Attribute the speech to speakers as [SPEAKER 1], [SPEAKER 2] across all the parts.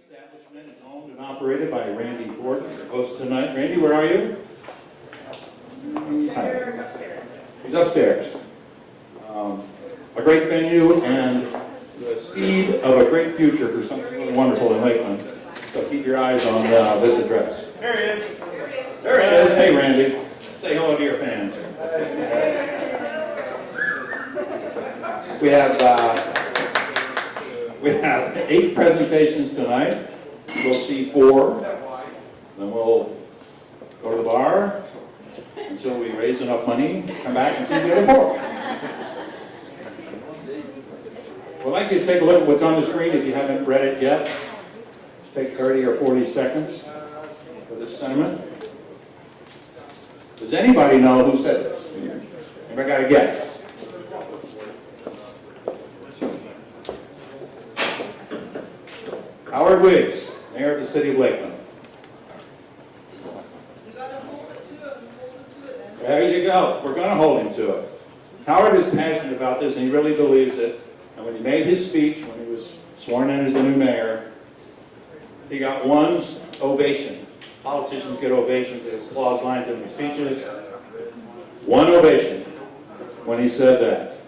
[SPEAKER 1] Establishment is owned and operated by Randy Gordon, your host tonight. Randy, where are you? He's upstairs. A great venue and the seed of a great future for something wonderful in Lakeland. So keep your eyes on this address.
[SPEAKER 2] There he is.
[SPEAKER 1] There he is. Hey, Randy. Say hello to your fans. We have 8 presentations tonight. We'll see 4. Then we'll go to the bar until we raise enough money, come back and see the other 4. We'd like you to take a look at what's on the screen if you haven't read it yet. Take 30 or 40 seconds for this sentiment. Does anybody know who said this? Anybody got a guess? Howard Wiggs, Mayor of the City of Lakeland. There you go. We're going to hold him to it. Howard is passionate about this, and he really believes it. And when he made his speech, when he was sworn in as the new mayor, he got one ovation. Politicians get ovations, they have applause lines in their speeches. One ovation when he said that.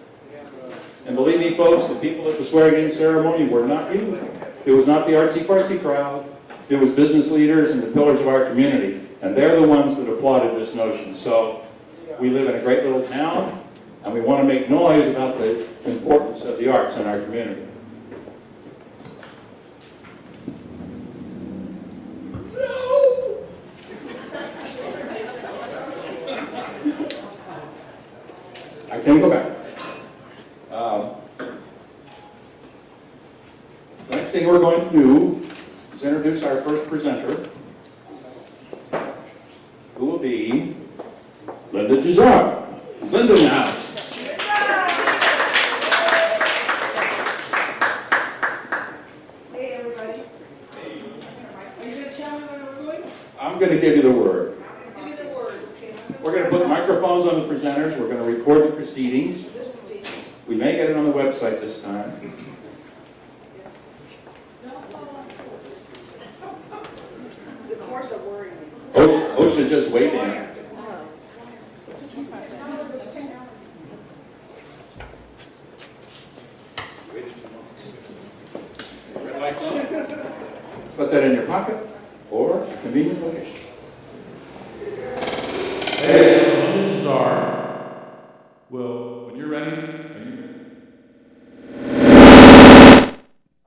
[SPEAKER 1] And believe me, folks, the people at the swearing-in ceremony were not you. It was not the artsy-fartsy crowd. It was business leaders and the pillars of our community. And they're the ones that applauded this notion. So we live in a great little town, and we want to make noise about the importance of the arts in our community. No! I can't go back. The next thing we're going to do is introduce our first presenter, who will be Linda Gisard. Is Linda in the house?
[SPEAKER 3] Hey, everybody. Are you going to tell me where we're going?
[SPEAKER 1] I'm going to give you the word.
[SPEAKER 3] Give me the word. Okay.
[SPEAKER 1] We're going to put microphones on the presenters. We're going to record the proceedings.
[SPEAKER 3] This is the
[SPEAKER 1] We may get it on the website this time.
[SPEAKER 3] The cars are worrying me.
[SPEAKER 1] OSHA just weighed in. Red lights on. Put that in your pocket or a convenient location. Hey, Linda Gisard. Well, when you're ready, are you ready?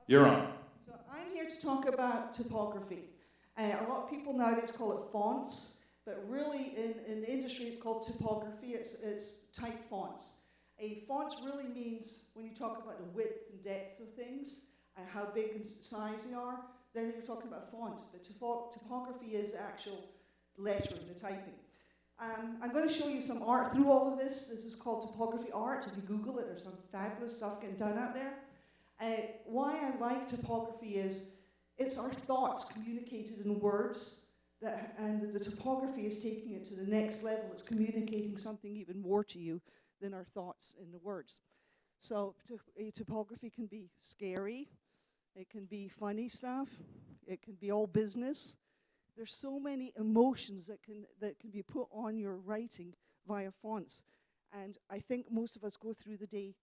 [SPEAKER 1] You're on.
[SPEAKER 3] So I'm here to talk about typography. A lot of people nowadays call it fonts, but really in the industry it's called typography. It's type fonts. A font really means, when you talk about the width and depth of things, and how big and size they are, then you're talking about fonts. But typography is actual lettering, the typing. I'm going to show you some art through all of this. This is called typography art. If you Google it, there's some fabulous stuff getting done out there. Why I like typography is it's our thoughts communicated in words, and the typography is taking it to the next level. It's communicating something even more to you than our thoughts in the words. So typography can be scary. It can be funny stuff. It can be all business. There's so many emotions that can be put on your writing via fonts. And I think most of us go through the day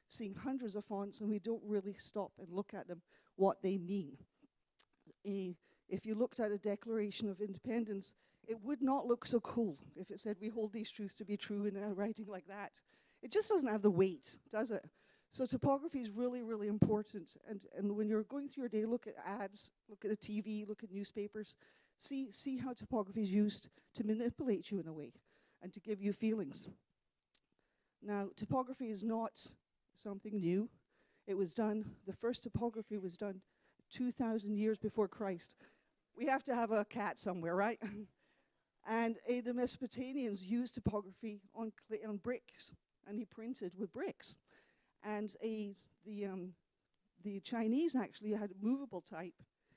[SPEAKER 3] seeing hundreds of fonts and we don't really stop and look at them, what they mean. if you looked at a Declaration of Independence, it would not look so cool if it said, we hold these truths to be true in writing like that. It just doesn't have the weight, does it? So typography is really, really important. And when you're going through your day, look at ads, look at the TV, look at newspapers, see how typography is used to manipulate you in a way and to give you feelings. Now, typography is not something new. It was done, the first typography was done 2,000 years before Christ. We have to have a cat somewhere, right? And the Mesopotamians used typography on bricks, and he printed with bricks. And the Chinese actually had movable type.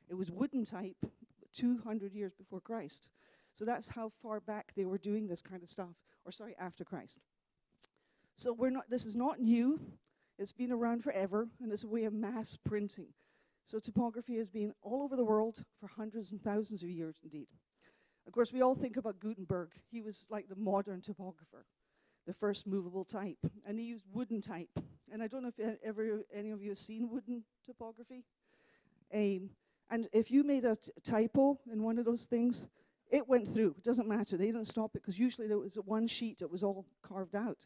[SPEAKER 3] It was wooden type 200 years before Christ. So that's how far back they were doing this kind of stuff, or sorry, after Christ. So this is not new. It's been around forever, and it's a way of mass printing. So typography has been all over the world for hundreds and thousands of years indeed. Of course, we all think about Gutenberg. He was like the modern typographer, the first movable type, and he used wooden type. And I don't know if any of you have seen wooden typography. And if you made a typo in one of those things, it went through. It doesn't matter. They didn't stop it, because usually there was one sheet that was all carved out.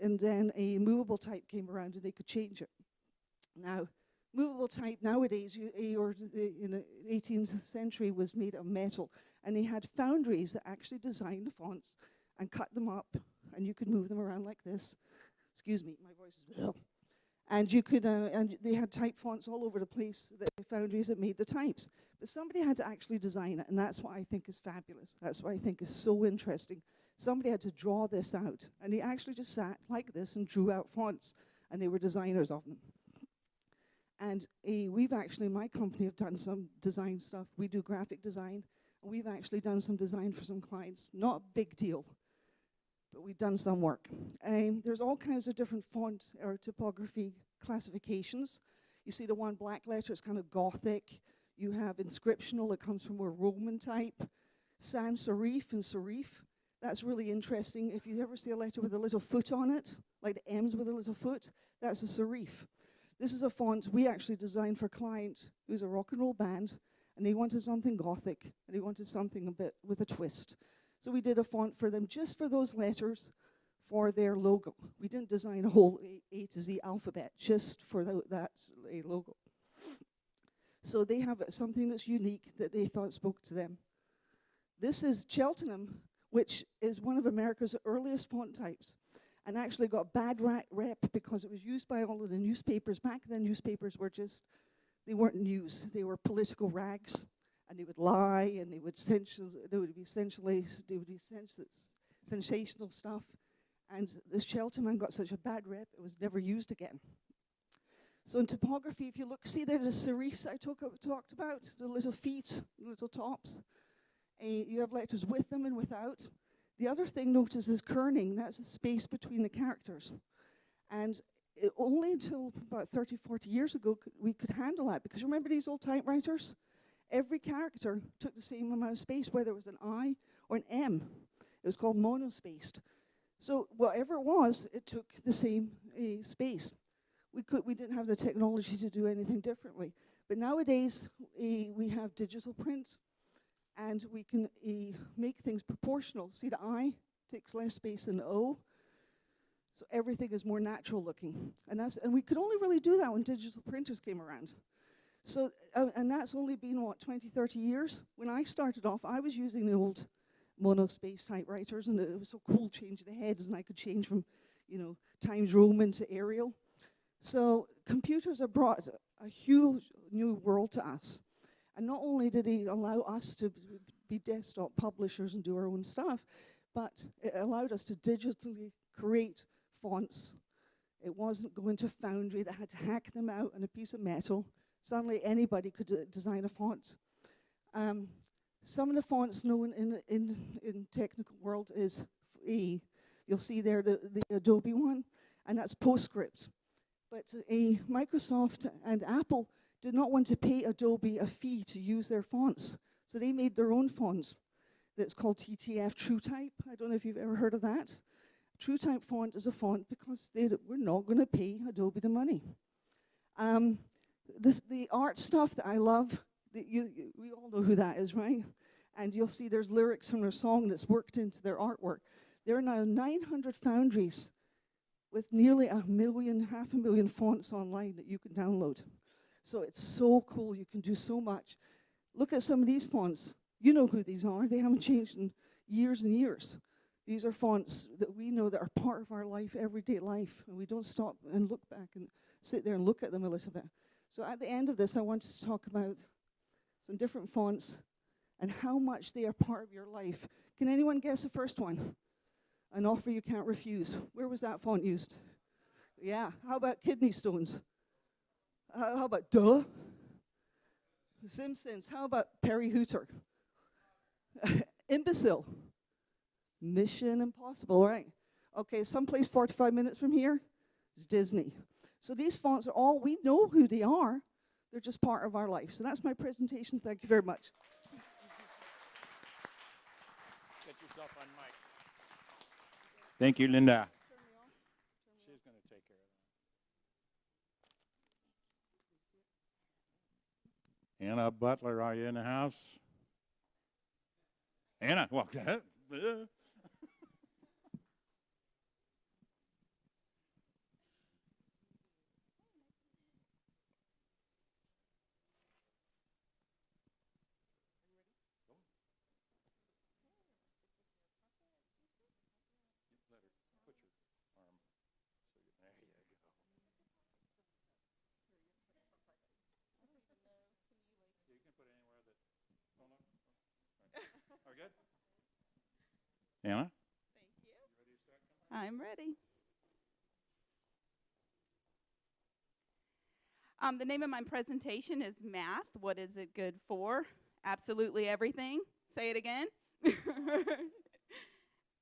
[SPEAKER 3] And then a movable type came around and they could change it. Now, movable type nowadays, in the 18th century, was made of metal. And they had foundries that actually designed the fonts and cut them up, and you could move them around like this. Excuse me, my voice is ill. And you could, and they had type fonts all over the place, the foundries that made the types. But somebody had to actually design it, and that's what I think is fabulous. That's what I think is so interesting. Somebody had to draw this out, and they actually just sat like this and drew out fonts, and they were designers of them. And we've actually, my company, have done some design stuff. We do graphic design, and we've actually done some design for some clients. Not a big deal, but we've done some work. There's all kinds of different font or typography classifications. You see the one black letter, it's kind of Gothic. You have inscriptional, it comes from a Roman type. Sans serif and serif, that's really interesting. If you ever see a letter with a little foot on it, like the M's with a little foot, that's a serif. This is a font we actually designed for a client who's a rock and roll band, and they wanted something Gothic, and they wanted something a bit with a twist. So we did a font for them just for those letters for their logo. We didn't design a whole A to Z alphabet just for that logo. So they have something that's unique that they thought spoke to them. This is Cheltenham, which is one of America's earliest font types, and actually got bad rep because it was used by all of the newspapers. Back then, newspapers were just, they weren't news. They were political rags, and they would lie, and they would be sensational stuff. And this Cheltenham got such a bad rep, it was never used again. So in typography, if you look, see there the serifs I talked about, the little feet, the little tops. You have letters with them and without. The other thing, notice, is kerning. That's a space between the characters. And only until about 30, 40 years ago, we could handle that. Because remember these old typewriters? Every character took the same amount of space, whether it was an I or an M. It was called monospaced. So whatever it was, it took the same space. We didn't have the technology to do anything differently. But nowadays, we have digital print. And we can make things proportional. See, the I takes less space than the O. So everything is more natural looking. And we could only really do that when digital printers came around. So, and that's only been, 20, 30 years? When I started off, I was using the old monospace typewriters, and it was so cool changing the heads, and I could change from, Times Roman to Arial. So computers have brought a huge new world to us. And not only did he allow us to be desktop publishers and do our own stuff, but it allowed us to digitally create fonts. It wasn't going to Foundry that had to hack them out on a piece of metal. Suddenly anybody could design a font. Some of the fonts known in technical world is you'll see there the Adobe one, and that's PostScript. But Microsoft and Apple did not want to pay Adobe a fee to use their fonts. So they made their own fonts that's called TTF TrueType. I don't know if you've ever heard of that. TrueType font is a font because they were not going to pay Adobe the money. The art stuff that I love, We all know who that is, right? And you'll see there's lyrics from their song that's worked into their artwork. There are now 900 foundries with nearly 500,000 fonts online that you can download. So it's so cool. You can do so much. Look at some of these fonts. You know who these are. They haven't changed in years and years. These are fonts that we know that are part of our life, everyday life, and we don't stop and look back and sit there and look at them a little bit. So at the end of this, I wanted to talk about some different fonts and how much they are part of your life. Can anyone guess the first one? An offer you can't refuse. Where was that font used? Yeah. How about kidney stones? How about duh? The Simpsons. How about Perry Hooter? Imbecile. Mission Impossible, right? Okay, someplace 45 minutes from here is Disney. So these fonts are all, we know who they are. They're just part of our life. So that's my presentation. Thank you very much.
[SPEAKER 1] Get yourself on mic. Thank you, Linda. She's going to take care of that. Anna Butler, are you in the house? Anna, walk that. Are we good? Anna?
[SPEAKER 2] Thank you. I'm ready. The name of my presentation is Math. What is it good for? Absolutely everything. Say it again.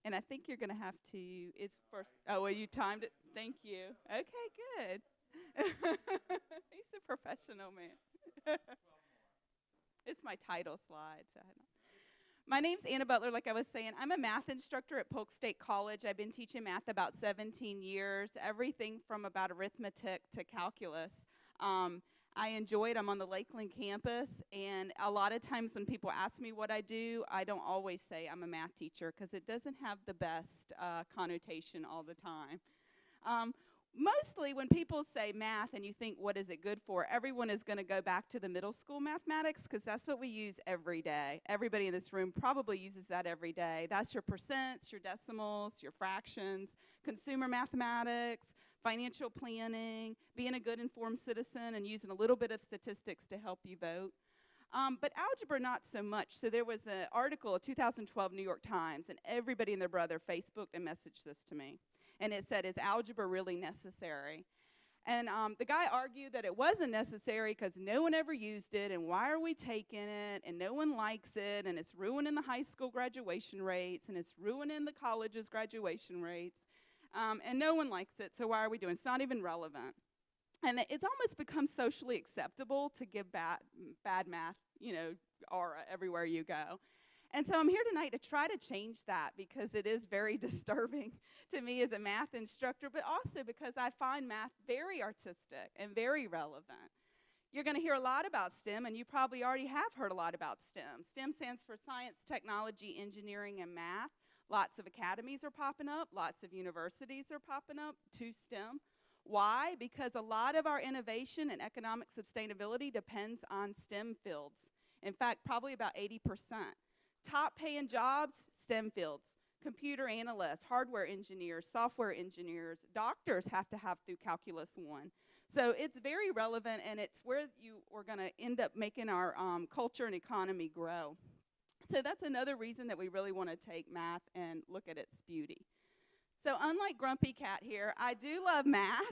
[SPEAKER 2] And I think you're going to have to, it's first, oh, well, you timed it. Thank you. Okay, good. He's a professional man. It's my title slide. So my name's Anna Butler, like I was saying. I'm a math instructor at Polk State College. I've been teaching math about 17 years, everything from about arithmetic to calculus. I enjoy it. I'm on the Lakeland campus, and a lot of times when people ask me what I do, I don't always say I'm a math teacher because it doesn't have the best connotation all the time. Mostly when people say math and you think, what is it good for, everyone is going to go back to the middle school mathematics because that's what we use every day. Everybody in this room probably uses that every day. That's your percents, your decimals, your fractions, consumer mathematics, financial planning, being a good informed citizen, and using a little bit of statistics to help you vote. But algebra, not so much. So there was an article, a 2012 New York Times, and everybody and their brother Facebooked and messaged this to me. And it said, is algebra really necessary? And the guy argued that it wasn't necessary because no one ever used it, and why are we taking it, and no one likes it, and it's ruining the high school graduation rates, and it's ruining the college's graduation rates, and no one likes it, so why are we doing it? It's not even relevant. And it's almost become socially acceptable to give bad math, aura everywhere you go. And so I'm here tonight to try to change that because it is very disturbing to me as a math instructor, but also because I find math very artistic and very relevant. You're going to hear a lot about STEM, and you probably already have heard a lot about STEM. STEM stands for science, technology, engineering, and math. Lots of academies are popping up. Lots of universities are popping up to STEM. Why? Because a lot of our innovation and economic sustainability depends on STEM fields. In fact, probably about 80%. Top paying jobs, STEM fields. Computer analysts, hardware engineers, software engineers, doctors have to have through Calculus 1. So it's very relevant, and it's where you are going to end up making our culture and economy grow. So that's another reason that we really want to take math and look at its beauty. So unlike Grumpy Cat here, I do love math,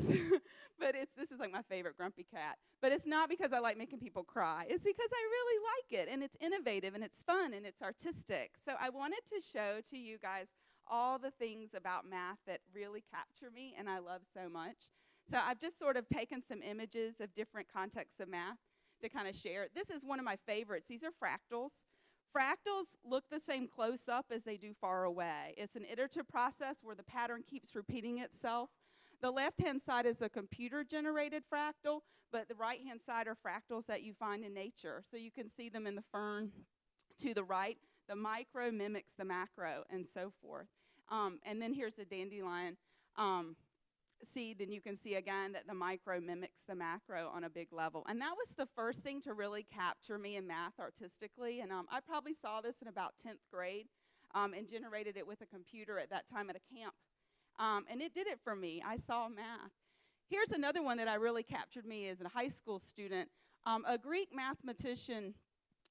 [SPEAKER 2] but this is like my favorite Grumpy Cat. But it's not because I like making people cry. It's because I really like it, and it's innovative, and it's fun, and it's artistic. So I wanted to show to you guys all the things about math that really capture me and I love so much. So I've just sort of taken some images of different contexts of math to kind of share. This is one of my favorites. These are fractals. Fractals look the same close up as they do far away. It's an iterative process where the pattern keeps repeating itself. The left-hand side is a computer-generated fractal, but the right-hand side are fractals that you find in nature. So you can see them in the fern to the right. The micro mimics the macro, and so forth. And then here's a dandelion seed, and you can see again that the micro mimics the macro on a big level. And that was the first thing to really capture me in math artistically. And I probably saw this in about 10th grade and generated it with a computer at that time at a camp. And it did it for me. I saw math. Here's another one that I really captured me as a high school student. A Greek mathematician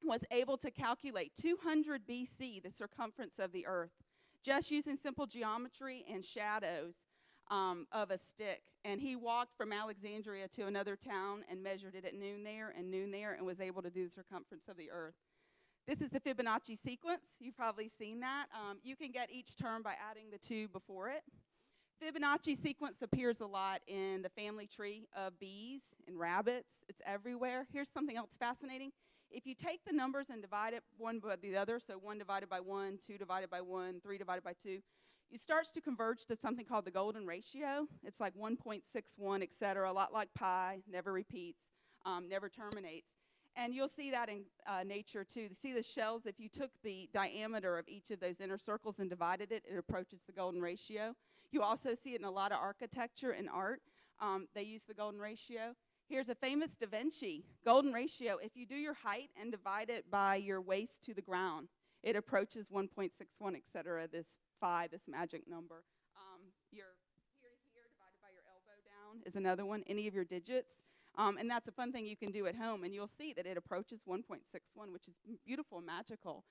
[SPEAKER 2] was able to calculate 200 BC, the circumference of the earth, just using simple geometry and shadows of a stick. And he walked from Alexandria to another town and measured it at noon there, and was able to do the circumference of the earth. This is the Fibonacci sequence. You've probably seen that. You can get each term by adding the 2 before it. Fibonacci sequence appears a lot in the family tree of bees and rabbits. It's everywhere. Here's something else fascinating. If you take the numbers and divide it one by the other, so 1 divided by 1, 2 divided by 1, 3 divided by 2, it starts to converge to something called the golden ratio. It's like 1.61, et cetera, a lot like pi, never repeats, never terminates. And you'll see that in nature, too. See the shells, if you took the diameter of each of those inner circles and divided it, it approaches the golden ratio. You also see it in a lot of architecture and art. They use the golden ratio. Here's a famous Da Vinci golden ratio. If you do your height and divide it by your waist to the ground, it approaches 1.61, et cetera, this phi, this magic number. Your here to here divided by your elbow down is another one, any of your digits. And that's a fun thing you can do at home, and you'll see that it approaches 1.61, which is beautiful and magical.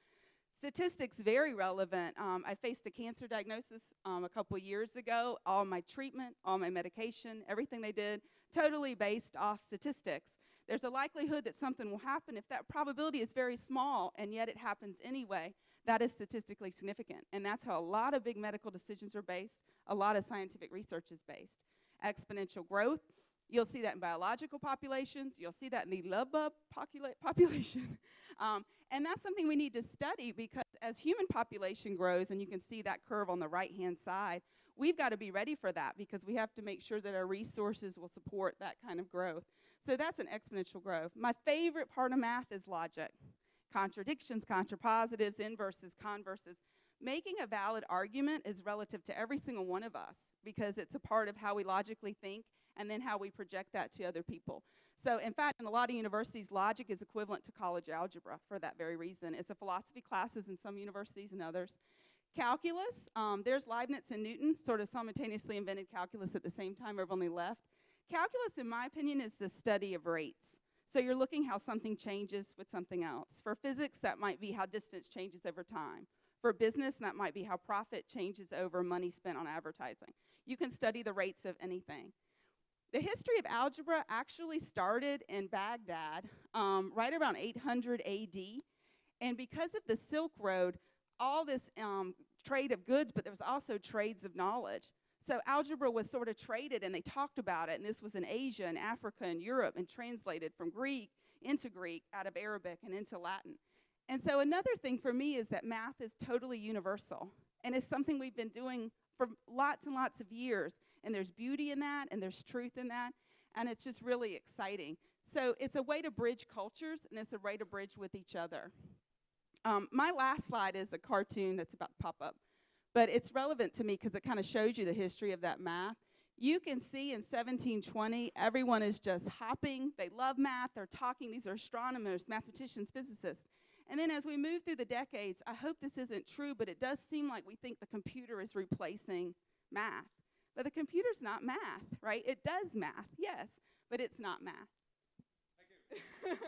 [SPEAKER 2] Statistics, very relevant. I faced a cancer diagnosis a couple years ago. All my treatment, all my medication, everything they did, totally based off statistics. There's a likelihood that something will happen. If that probability is very small, and yet it happens anyway, that is statistically significant. And that's how a lot of big medical decisions are based. A lot of scientific research is based. Exponential growth. You'll see that in biological populations. You'll see that in the love bug population. And that's something we need to study, because as human population grows, and you can see that curve on the right-hand side, we've got to be ready for that, because we have to make sure that our resources will support that kind of growth. So that's an exponential growth. My favorite part of math is logic. Contradictions, contrapositives, inverses, converses. Making a valid argument is relative to every single one of us, because it's a part of how we logically think and then how we project that to other people. So in fact, in a lot of universities, logic is equivalent to college algebra for that very reason. It's a philosophy classes in some universities and others. Calculus, there's Leibniz and Newton, sort of simultaneously invented calculus at the same time, or have only left. Calculus, in my opinion, is the study of rates. So you're looking how something changes with something else. For physics, that might be how distance changes over time. For business, that might be how profit changes over money spent on advertising. You can study the rates of anything. The history of algebra actually started in Baghdad right around 800 AD. And because of the Silk Road, all this trade of goods, but there was also trades of knowledge. So algebra was sort of traded, and they talked about it. And this was in Asia and Africa and Europe, and translated from Greek into Greek, out of Arabic and into Latin. And so another thing for me is that math is totally universal. And it's something we've been doing for lots and lots of years. And there's beauty in that, and there's truth in that, and it's just really exciting. So it's a way to bridge cultures, and it's a way to bridge with each other. My last slide is a cartoon that's about to pop up, but it's relevant to me because it kind of shows you the history of that math. You can see in 1720, everyone is just hopping. They love math. They're talking. These are astronomers, mathematicians, physicists. And then as we move through the decades, I hope this isn't true, but it does seem like we think the computer is replacing math. But the computer's not math, right? It does math, yes, but it's not math. Thank you.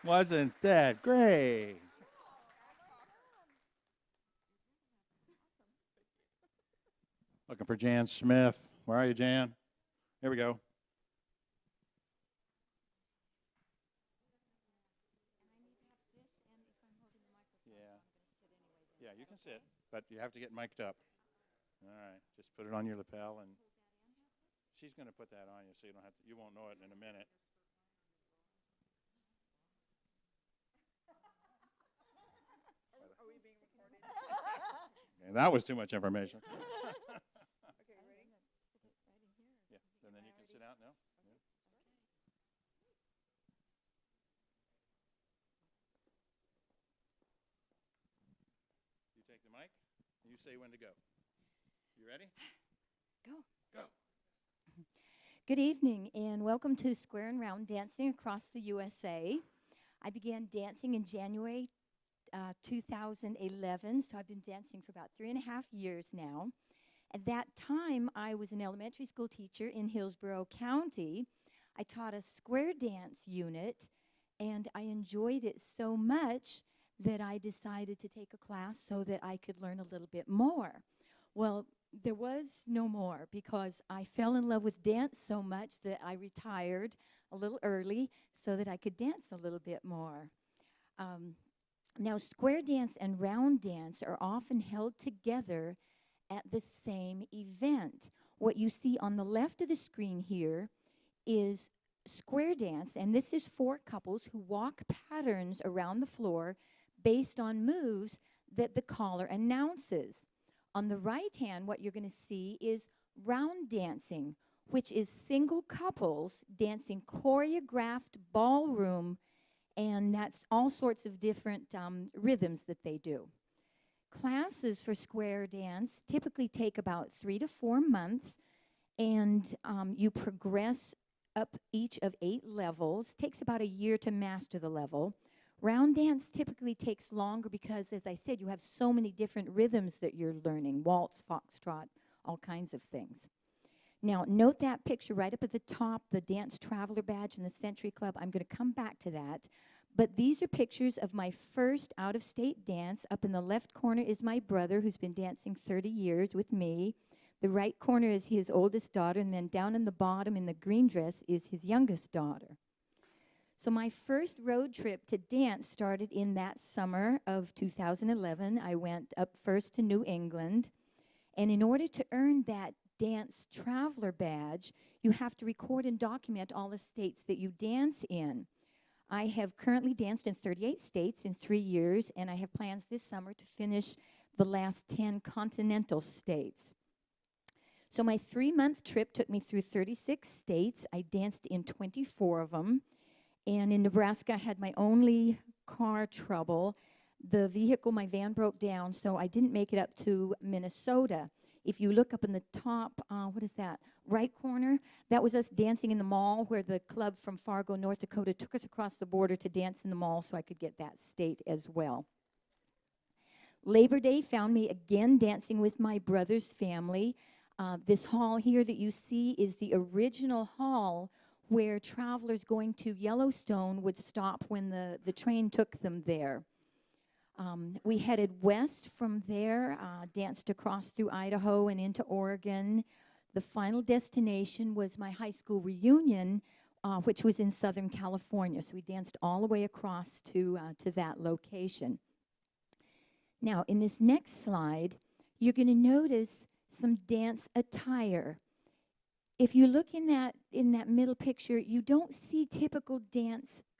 [SPEAKER 1] Wasn't that great? Looking for Jan Smith. Where are you, Jan? Here we go. Yeah, you can sit, but you have to get mic'd up. All right, just put it on your lapel, and she's going to put that on you, so you won't know it in a minute. Are we being recorded? Okay, That was too much information.
[SPEAKER 3] Okay, ready?
[SPEAKER 1] Yeah, and then you can sit out now. Yeah. You take the mic, and you say when to go. You ready?
[SPEAKER 4] Go.
[SPEAKER 1] Go.
[SPEAKER 4] Good evening and welcome to Square and Round Dancing across the USA. I began dancing in January 2011, so I've been dancing for about 3.5 years now. At that time, I was an elementary school teacher in Hillsborough County. I taught a square dance unit, and I enjoyed it so much that I decided to take a class so that I could learn a little bit more. Well, there was no more because I fell in love with dance so much that I retired a little early so that I could dance a little bit more. Now, square dance and round dance are often held together at the same event. What you see on the left of the screen here is square dance, and this is 4 couples who walk patterns around the floor based on moves that the caller announces. On the right hand, what you're going to see is round dancing, which is single couples dancing choreographed ballroom, and that's all sorts of different rhythms that they do. Classes for square dance typically take about 3 to 4 months, and you progress up each of 8 levels. Takes about a year to master the level. Round dance typically takes longer because, as I said, you have so many different rhythms that you're learning, waltz, foxtrot, all kinds of things. Now, note that picture right up at the top, the Dance Traveler Badge and the Century Club. I'm going to come back to that. But these are pictures of my first out-of-state dance. Up in the left corner is my brother, who's been dancing 30 years with me. The right corner is his oldest daughter, and then down in the bottom in the green dress is his youngest daughter. So my first road trip to dance started in that summer of 2011. I went up first to New England, and in order to earn that Dance Traveler Badge, you have to record and document all the states that you dance in. I have currently danced in 38 states in 3 years, and I have plans this summer to finish the last 10 continental states. So my 3-month trip took me through 36 states. I danced in 24 of them. And in Nebraska, I had my only car trouble. The vehicle, my van broke down, so I didn't make it up to Minnesota. If you look up in the top, what is that, right corner, that was us dancing in the mall where the club from Fargo, North Dakota took us across the border to dance in the mall so I could get that state as well. Labor Day found me again dancing with my brother's family. This hall here that you see is the original hall where travelers going to Yellowstone would stop when the train took them there. We headed west from there, danced across through Idaho and into Oregon. The final destination was my high school reunion, which was in Southern California. So we danced all the way across to that location. Now, in this next slide, you're going to notice some dance attire. If you look in that middle picture, you don't see typical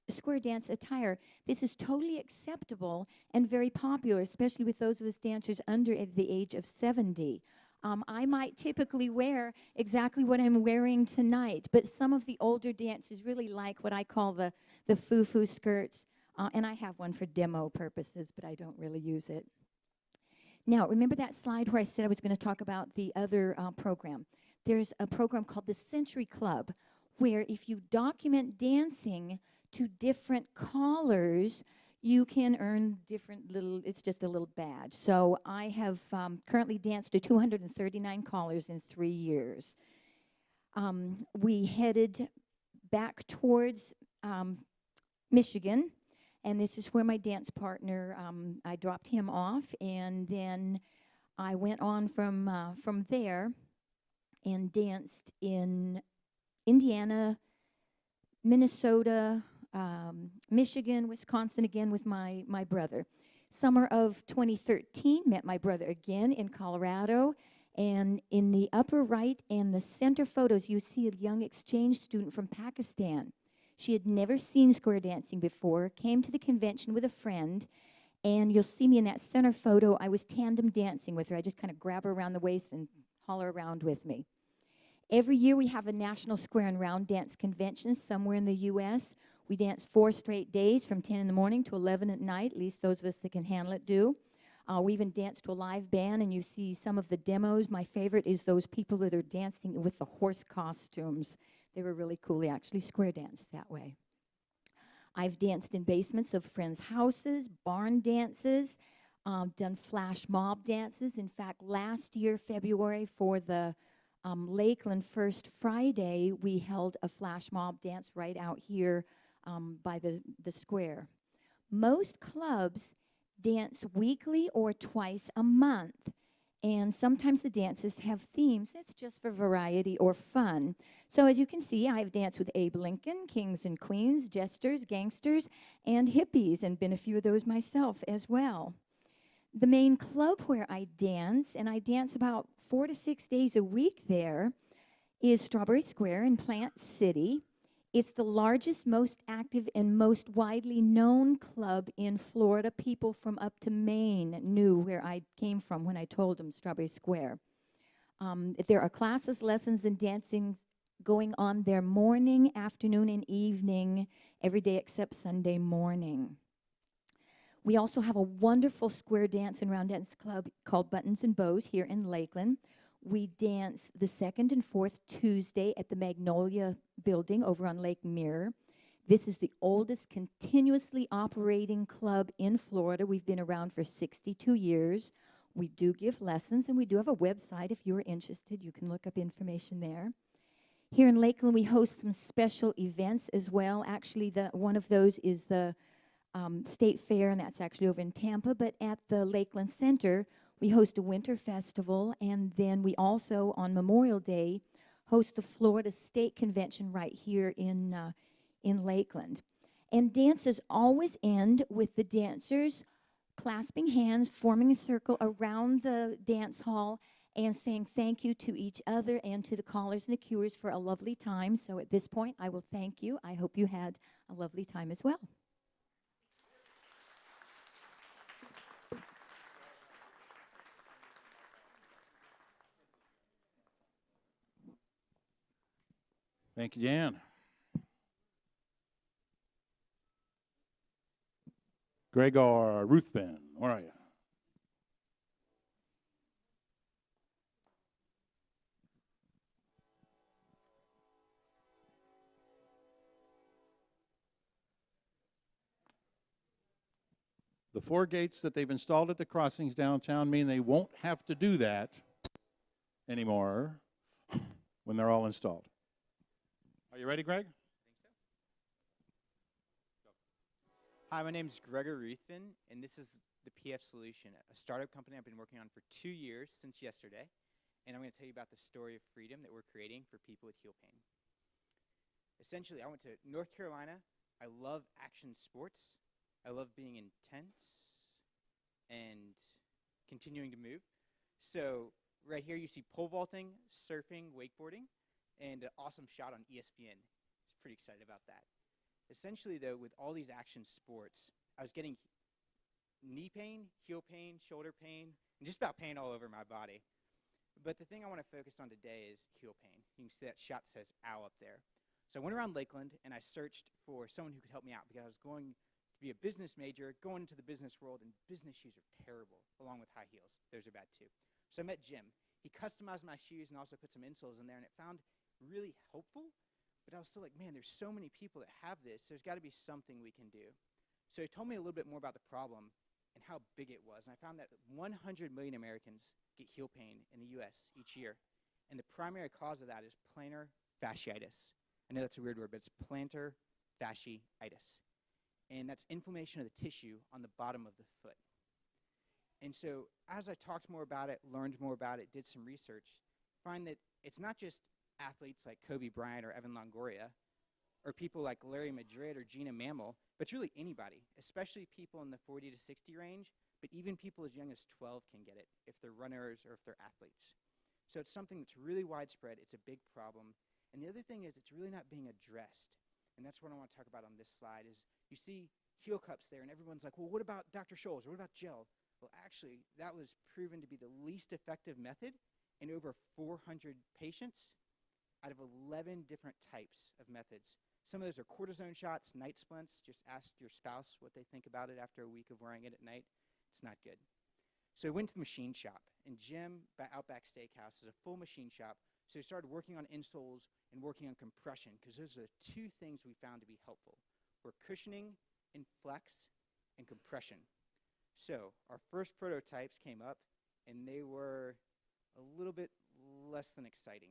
[SPEAKER 4] square dance attire. This is totally acceptable and very popular, especially with those of us dancers under the age of 70. I might typically wear exactly what I'm wearing tonight, but some of the older dancers really like what I call the foo-foo skirts, and I have one for demo purposes, but I don't really use it. Now, remember that slide where I said I was going to talk about the other program? There's a program called the Century Club, where if you document dancing to different callers, you can earn different it's just a little badge. So I have currently danced to 239 callers in 3 years. We headed back towards Michigan, and this is where my dance partner, I dropped him off, and then I went on from there and danced in Indiana, Minnesota, Michigan, Wisconsin again with my brother. Summer of 2013, met my brother again in Colorado. And in the upper right and the center photos, you see a young exchange student from Pakistan. She had never seen square dancing before, came to the convention with a friend, And you'll see me in that center photo. I was tandem dancing with her. I just kind of grab her around the waist and holler around with me. Every year we have a National Square and Round Dance Convention somewhere in the U.S. We dance 4 straight days from 10 in the morning to 11 at night. At least those of us that can handle it do. We even dance to a live band, and you see some of the demos. My favorite is those people that are dancing with the horse costumes. They were really cool. They actually square danced that way. I've danced in basements of friends' houses, barn dances, done flash mob dances. In fact, last year, February, for the Lakeland First Friday, we held a flash mob dance right out here by the square. Most clubs dance weekly or twice a month. And sometimes the dances have themes. It's just for variety or fun. So as you can see, I've danced with Abe Lincoln, kings and queens, jesters, gangsters, and hippies, and been a few of those myself as well. The main club where I dance, and I dance about 4 to 6 days a week there, is Strawberry Square in Plant City. It's the largest, most active, and most widely known club in Florida. People from up to Maine knew where I came from when I told them Strawberry Square. There are classes, lessons, and dancing going on there morning, afternoon, and evening, every day except Sunday morning. We also have a wonderful square dance and round dance club called Buttons and Bows here in Lakeland. We dance the 2nd and 4th Tuesday at the Magnolia Building over on Lake Mirror. This is the oldest continuously operating club in Florida. We've been around for 62 years. We do give lessons, and we do have a website. If you're interested, you can look up information there. Here in Lakeland, we host some special events as well. Actually, one of those is the State Fair, and that's actually over in Tampa. But at the Lakeland Center, we host a winter festival, and then we also, on Memorial Day, host the Florida State Convention right here in Lakeland. And dances always end with the dancers clasping hands, forming a circle around the dance hall, and saying thank you to each other and to the callers and the cuers for a lovely time. So at this point, I will thank you. I hope you had a lovely time as well.
[SPEAKER 1] Thank you, Jan. Gregor Ruthven, where are you? The 4 gates that they've installed at the crossings downtown mean they won't have to do that anymore when they're all installed. Are you ready, Greg?
[SPEAKER 5] Hi, my name is Gregor Ruthven, and this is the PF Solution, a startup company I've been working on for 2 years since yesterday. And I'm going to tell you about the story of freedom that we're creating for people with heel pain. Essentially, I went to North Carolina. I love action sports. I love being intense and continuing to move. So right here you see pole vaulting, surfing, wakeboarding, and an awesome shot on ESPN. I was pretty excited about that. Essentially, though, with all these action sports, I was getting knee pain, heel pain, shoulder pain, and just about pain all over my body. But the thing I want to focus on today is heel pain. You can see that shot says ow up there. So I went around Lakeland, and I searched for someone who could help me out because I was going to be a business major, going into the business world, and business shoes are terrible, along with high heels. Those are bad, too. So I met Jim. He customized my shoes and also put some insoles in there, and it found really helpful. But I was still like, man, there's so many people that have this. There's got to be something we can do. So he told me a little bit more about the problem and how big it was. And I found that 100 million Americans get heel pain in the U.S. each year. And the primary cause of that is plantar fasciitis. I know that's a weird word, but it's plantar fasciitis. And that's inflammation of the tissue on the bottom of the foot. And so as I talked more about it, learned more about it, did some research, find that it's not just athletes like Kobe Bryant or Evan Longoria, or people like Larry Madrid or Gina Mammal, but it's really anybody, especially people in the 40 to 60 range, but even people as young as 12 can get it if they're runners or if they're athletes. So it's something that's really widespread. It's a big problem. And the other thing is it's really not being addressed. And that's what I want to talk about on this slide is you see heel cups there, and everyone's like, well, what about Dr. Scholl's, or what about gel? Well, actually, that was proven to be the least effective method in over 400 patients out of 11 different types of methods. Some of those are cortisone shots, night splints. Just ask your spouse what they think about it after a week of wearing it at night. It's not good. So I went to the machine shop, and Jim, Outback Steakhouse, is a full machine shop. So we started working on insoles and working on compression, because those are the two things we found to be helpful, were cushioning and flex and compression. So our first prototypes came up, and they were a little bit less than exciting,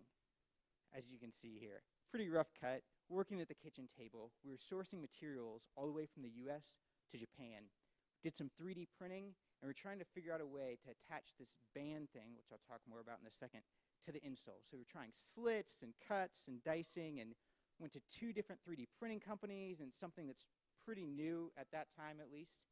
[SPEAKER 5] as you can see here. Pretty rough cut. Working at the kitchen table, we were sourcing materials all the way from the US to Japan. Did some 3D printing, and we're trying to figure out a way to attach this band thing, which I'll talk more about in a second, to the insole. So we're trying slits and cuts and dicing, and went to 2 different 3D printing companies, and something that's pretty new at that time at least.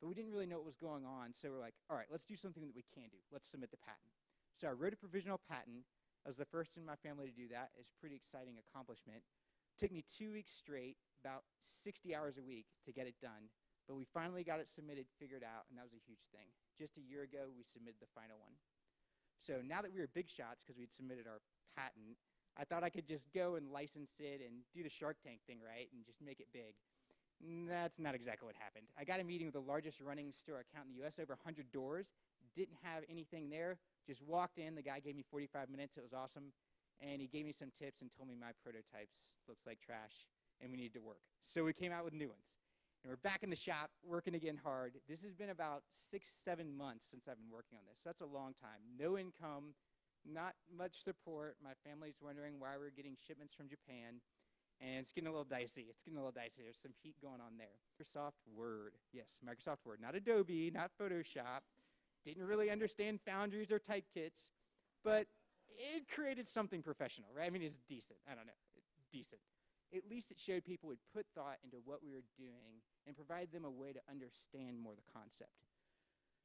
[SPEAKER 5] But we didn't really know what was going on, so we're like, all right, let's do something that we can do. Let's submit the patent. So I wrote a provisional patent. I was the first in my family to do that. It's a pretty exciting accomplishment. Took me 2 weeks straight, about 60 hours a week to get it done. But we finally got it submitted, figured out, and that was a huge thing. Just a year ago, we submitted the final one. So now that we were big shots, because we'd submitted our patent, I thought I could just go and license it and do the Shark Tank thing, right, and just make it big. That's not exactly what happened. I got a meeting with the largest running store account in the US, over 100 doors, didn't have anything there, just walked in, the guy gave me 45 minutes, it was awesome, and he gave me some tips and told me my prototypes looks like trash and we needed to work. So we came out with new ones. And we're back in the shop, working again hard. This has been about 6-7 months since I've been working on this. That's a long time. No income, not much support. My family's wondering why we're getting shipments from Japan. And it's getting a little dicey. It's getting a little dicey. There's some heat going on there. Microsoft Word. Yes, Microsoft Word. Not Adobe, not Photoshop. Didn't really understand foundries or type kits. But it created something professional, right? I mean, it's decent. I don't know. Decent. At least it showed people would put thought into what we were doing and provide them a way to understand more the concept.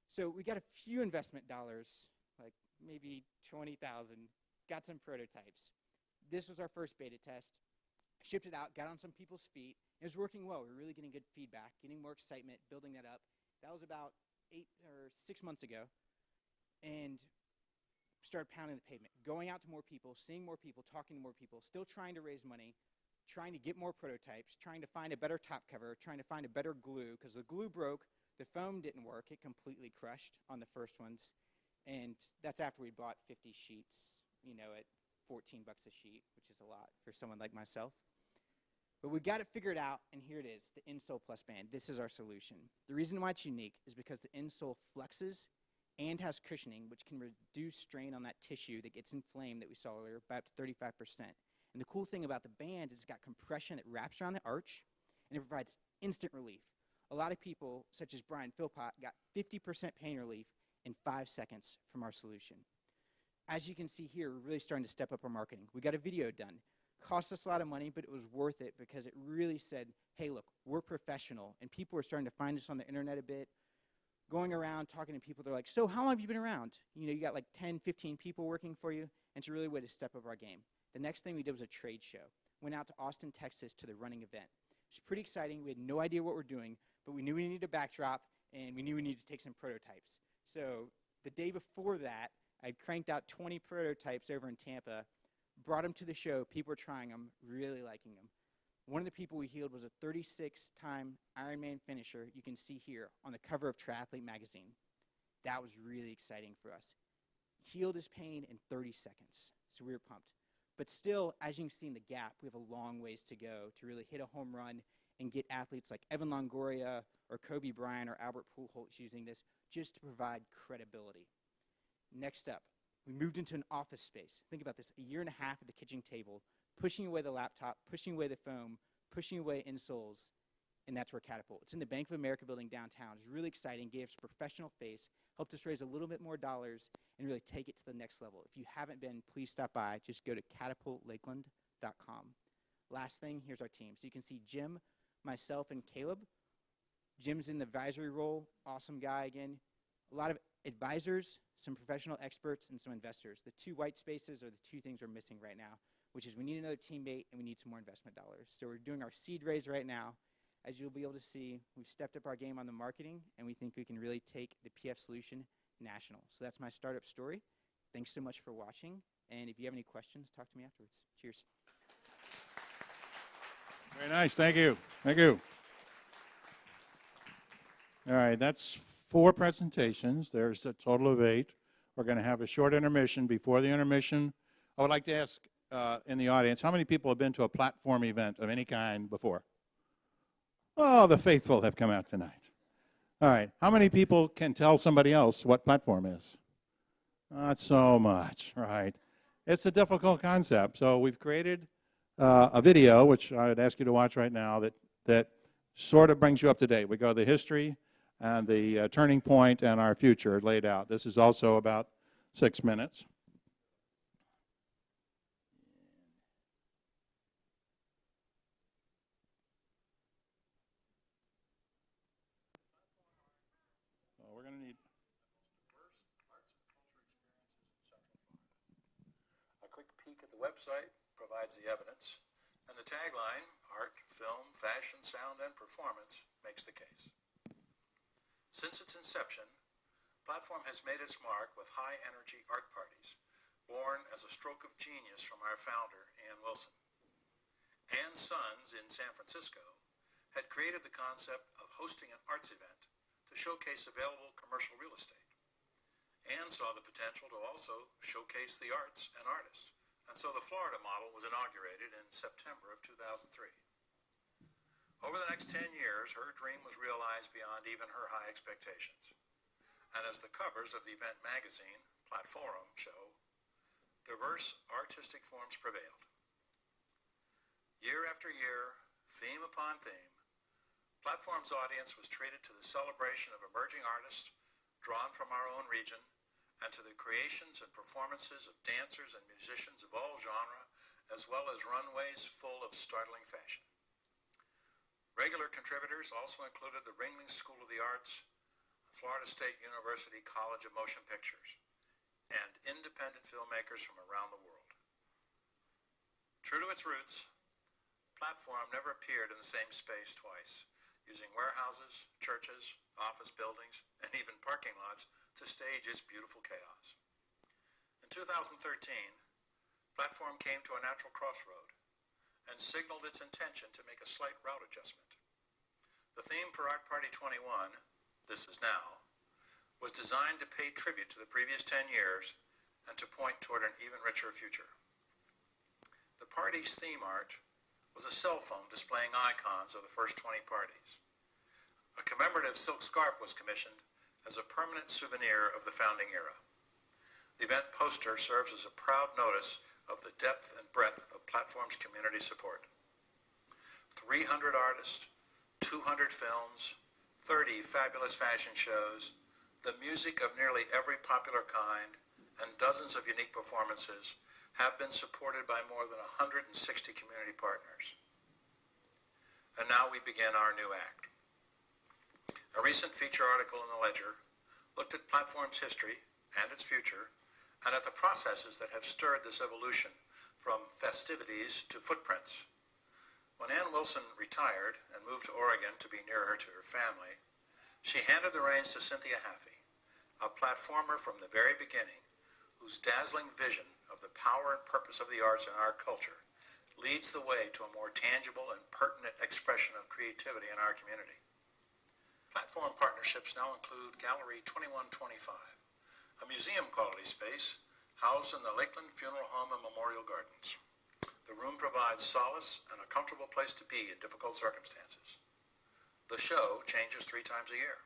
[SPEAKER 5] So we got a few investment dollars, like maybe 20,000, got some prototypes. This was our first beta test. Shipped it out, got on some people's feet. It was working well. We were really getting good feedback, getting more excitement, building that up. That was about 8 or 6 months ago. And started pounding the pavement, going out to more people, seeing more people, talking to more people, still trying to raise money, trying to get more prototypes, trying to find a better top cover, trying to find a better glue, because the glue broke, the foam didn't work, it completely crushed on the first ones, and that's after we bought 50 sheets, you know, at 14 bucks a sheet, which is a lot for someone like myself. But we got it figured out, and here it is, the insole plus band. This is our solution. The reason why it's unique is because the insole flexes and has cushioning, which can reduce strain on that tissue that gets inflamed that we saw earlier, about 35%. And the cool thing about the band is it's got compression that wraps around the arch, and it provides instant relief. A lot of people, such as Brian Philpott, got 50% pain relief in 5 seconds from our solution. As you can see here, we're really starting to step up our marketing. We got a video done. Cost us a lot of money, but it was worth it because it really said, hey, look, we're professional. And people are starting to find us on the internet a bit, going around, talking to people. They're like, so how long have you been around? You know, you got like 10, 15 people working for you, and it's a really way to step up our game. The next thing we did was a trade show. Went out to Austin, Texas to the running event. It was pretty exciting. We had no idea what we're doing, but we knew we needed a backdrop, and we knew we needed to take some prototypes. So the day before that, I cranked out 20 prototypes over in Tampa, brought them to the show. People were trying them, really liking them. One of the people we healed was a 36-time Ironman finisher, you can see here, on the cover of Triathlete magazine. That was really exciting for us. Healed his pain in 30 seconds, so we were pumped. But still, as you can see in the gap, we have a long ways to go to really hit a home run and get athletes like Evan Longoria or Kobe Bryant or Albert Pujols using this just to provide credibility. Next up, we moved into an office space. Think about this, a year and a half at the kitchen table, pushing away the laptop, pushing away the foam, pushing away insoles, and that's where Catapult. It's in the Bank of America building downtown. It's really exciting, gave us a professional face, helped us raise a little bit more dollars, and really take it to the next level. If you haven't been, please stop by. Just go to catapultlakeland.com. Last thing, here's our team. So you can see Jim, myself, and Caleb. Jim's in the advisory role, awesome guy again. A lot of advisors, some professional experts, and some investors. The 2 white spaces are the 2 things we're missing right now, which is we need another teammate and we need some more investment dollars. So we're doing our seed raise right now. As you'll be able to see, we've stepped up our game on the marketing, and we think we can really take the PF solution national. So that's my startup story. Thanks so much for watching, and if you have any questions, talk to me afterwards. Cheers.
[SPEAKER 1] Very nice. Thank you. Thank you. All right, that's 4 presentations. There's a total of 8. We're going to have a short intermission. Before the intermission, I would like to ask in the audience, how many people have been to a platform event of any kind before? Oh, the faithful have come out tonight. All right, how many people can tell somebody else what platform is? Not so much, right? It's a difficult concept. So we've created a video, which I would ask you to watch right now, that sort of brings you up to date. We go the history and the turning point and our future laid out. This is also about 6 minutes. We're going to need
[SPEAKER 6] a quick peek at the website provides the evidence, and the tagline, art, film, fashion, sound, and performance, makes the case. Since its inception, Platform has made its mark with high-energy art parties, born as a stroke of genius from our founder, Ann Wilson. Ann's Sons in San Francisco had created the concept of hosting an arts event to showcase available commercial real estate. Ann saw the potential to also showcase the arts and artists, and so the Florida model was inaugurated in September of 2003. Over the next 10 years, her dream was realized beyond even her high expectations. And as the covers of the event magazine, Platform, show, diverse artistic forms prevailed. Year after year, theme upon theme, Platform's audience was treated to the celebration of emerging artists drawn from our own region and to the creations and performances of dancers and musicians of all genre, as well as runways full of startling fashion. Regular contributors also included the Ringling School of the Arts, Florida State University College of Motion Pictures, and independent filmmakers from around the world. True to its roots, Platform never appeared in the same space twice, using warehouses, churches, office buildings, and even parking lots to stage its beautiful chaos. In 2013, Platform came to a natural crossroad and signaled its intention to make a slight route adjustment. The theme for Art Party 21, This Is Now, was designed to pay tribute to the previous 10 years and to point toward an even richer future. The party's theme art was a cell phone displaying icons of the first 20 parties. A commemorative silk scarf was commissioned as a permanent souvenir of the founding era. The event poster serves as a proud notice of the depth and breadth of Platform's community support. 300 artists, 200 films, 30 fabulous fashion shows, the music of nearly every popular kind, and dozens of unique performances have been supported by more than 160 community partners. And now we begin our new act. A recent feature article in the Ledger looked at Platform's history and its future, and at the processes that have stirred this evolution from festivities to footprints. When Ann Wilson retired and moved to Oregon to be nearer to her family, she handed the reins to Cynthia Haffey, a platformer from the very beginning, whose dazzling vision of the power and purpose of the arts in our culture leads the way to a more tangible and pertinent expression of creativity in our community. Platform partnerships now include Gallery 2125, a museum-quality space housed in the Lakeland Funeral Home and Memorial Gardens. The room provides solace and a comfortable place to be in difficult circumstances. The show changes 3 times a year.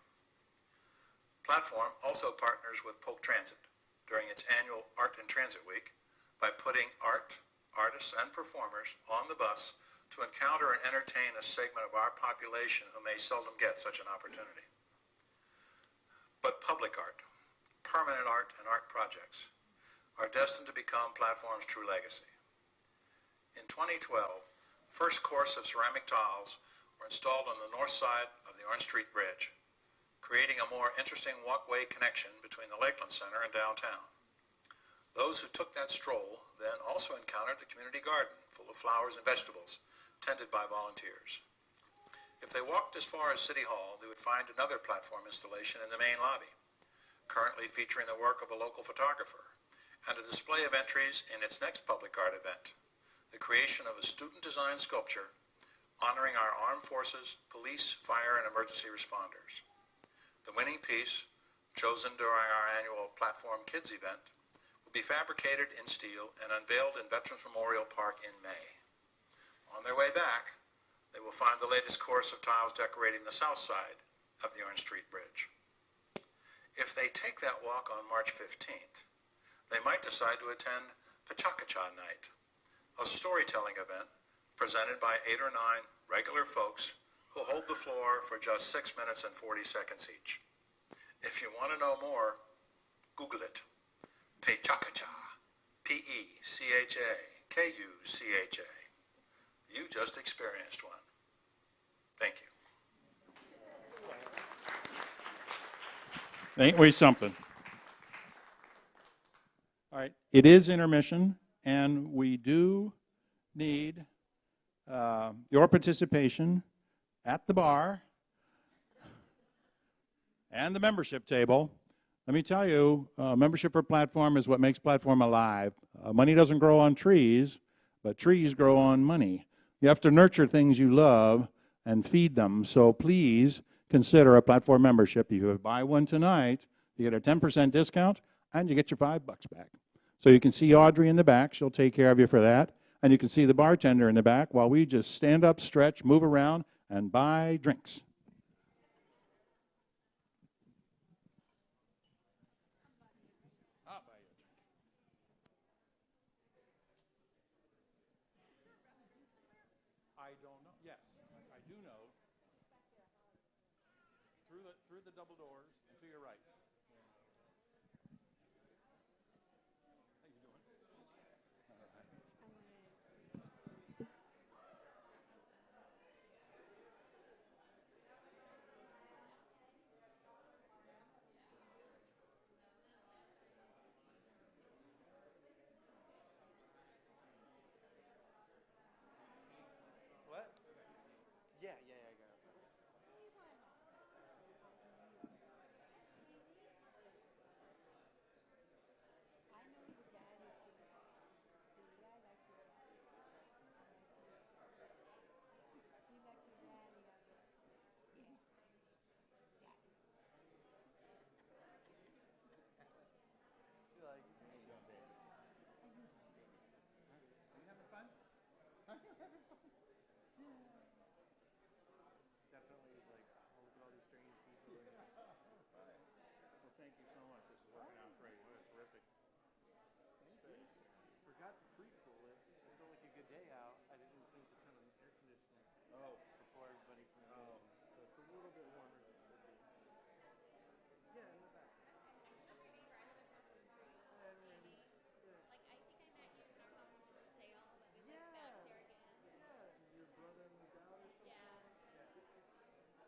[SPEAKER 6] Platform also partners with Polk Transit during its annual Art in Transit Week by putting art, artists, and performers on the bus to encounter and entertain a segment of our population who may seldom get such an opportunity. But public art, permanent art, and art projects are destined to become Platform's true legacy. In 2012, the first course of ceramic tiles were installed on the north side of the Orange Street Bridge, creating a more interesting walkway connection between the Lakeland Center and downtown. Those who took that stroll then also encountered the community garden full of flowers and vegetables tended by volunteers. If they walked as far as City Hall, they would find another platform installation in the main lobby, currently featuring the work of a local photographer, and a display of entries in its next public art event, the creation of a student-designed sculpture honoring our armed forces, police, fire, and emergency responders. The winning piece, chosen during our annual Platform Kids event, will be fabricated in steel and unveiled in Veterans Memorial Park in May. On their way back, they will find the latest course of tiles decorating the south side of the Orange Street Bridge. If they take that walk on March 15th, they might decide to attend Pecha Night, a storytelling event presented by 8 or 9 regular folks who hold the floor for just 6 minutes and 40 seconds each. If you want to know more, Google it. Pecha, P-E-C-H-A-K-U-C-H-A. You just experienced one. Thank you.
[SPEAKER 1] Ain't we something? All right, it is intermission, and we do need your participation at the bar and the membership table. Let me tell you, membership for Platform is what makes Platform alive. Money doesn't grow on trees, but trees grow on money. You have to nurture things you love and feed them. So please consider a Platform membership. If you buy one tonight, you get a 10% discount, and you get your $5 back. So you can see Audrey in the back. She'll take care of you for that. And you can see the bartender in the back while we just stand up, stretch, move around, and buy drinks. I don't know. Yes, I do know. Through the double doors and to your right. How you doing?
[SPEAKER 5] What? Yeah, I got it. She likes me a bit.
[SPEAKER 1] You having fun?
[SPEAKER 5] Definitely is like, oh, look at all these strange people.
[SPEAKER 1] Well, thank you so much. This is working out great. What a terrific.
[SPEAKER 5] Forgot to pre-cool it. It felt like a good day out. I didn't think to turn on the air conditioner before everybody came in. So it's a little bit warmer than it should be. Yeah, in the back. Yeah, your brother moved out or something? Yeah.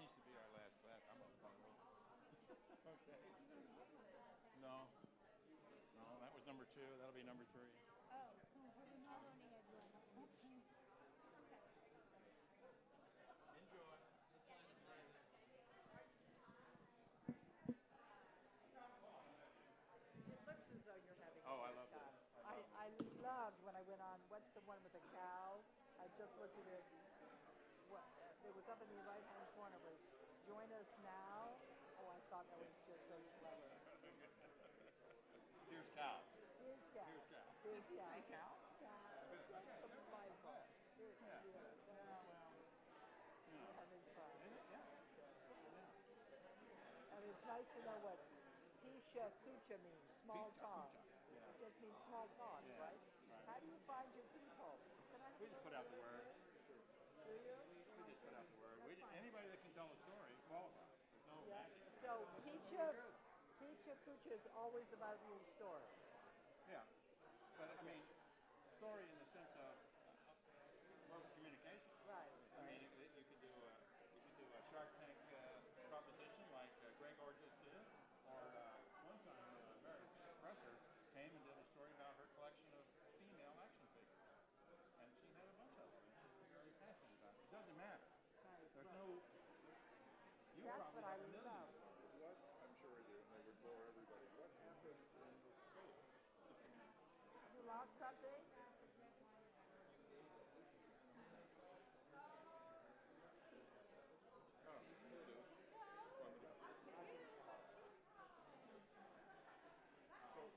[SPEAKER 1] needs to be our last class. I'm gonna follow. Okay. No. No, that was number 2. That'll be number 3. Enjoy.
[SPEAKER 7] It looks as though you're having
[SPEAKER 1] Oh,
[SPEAKER 7] a
[SPEAKER 1] I
[SPEAKER 7] great
[SPEAKER 1] love this.
[SPEAKER 7] time.
[SPEAKER 1] I
[SPEAKER 7] I loved when I went on, what's the one with the cow? I just looked at it. What, it was up in the right-hand corner, was join us now. Oh, I thought that was just so clever.
[SPEAKER 1] Here's Cal.
[SPEAKER 7] Here's cow.
[SPEAKER 1] Here's Cal.
[SPEAKER 7] Here's
[SPEAKER 1] Did he say
[SPEAKER 7] cow.
[SPEAKER 1] Cal?
[SPEAKER 7] That's a Bible. Here's
[SPEAKER 1] Yeah.
[SPEAKER 7] yeah.
[SPEAKER 1] Yeah, well, you know.
[SPEAKER 7] Having fun.
[SPEAKER 1] Yeah.
[SPEAKER 7] And it's nice to know what Pecha, Kucha means, small
[SPEAKER 1] Pecha,
[SPEAKER 7] talk.
[SPEAKER 1] Kucha, yeah.
[SPEAKER 7] It just means small talk,
[SPEAKER 1] Yeah,
[SPEAKER 7] right?
[SPEAKER 1] right.
[SPEAKER 7] How do you find your people? Can I
[SPEAKER 1] We just put out the word.
[SPEAKER 7] Do you?
[SPEAKER 1] We just put out the word. Anybody that can tell a story qualifies. There's no
[SPEAKER 7] Yeah.
[SPEAKER 1] magic.
[SPEAKER 7] So Pecha, Kucha is always about your story.
[SPEAKER 1] Yeah. But I mean, story in the sense of verbal communication.
[SPEAKER 7] Right.
[SPEAKER 1] I mean, you could do a Shark Tank proposition like Greg Orges did, or one time Mary Presser came and did a story about her collection of female action figures, and she had a bunch of them, and she was very passionate about it. It doesn't matter.
[SPEAKER 7] Right.
[SPEAKER 1] There's
[SPEAKER 7] right.
[SPEAKER 1] no. You
[SPEAKER 7] That's
[SPEAKER 1] probably
[SPEAKER 7] what I
[SPEAKER 1] have a million.
[SPEAKER 7] love.
[SPEAKER 8] What, I'm sure I do, and they would bore everybody. What happens in the space?
[SPEAKER 7] You lost something?
[SPEAKER 8] Oh, here it is. Want me to- So,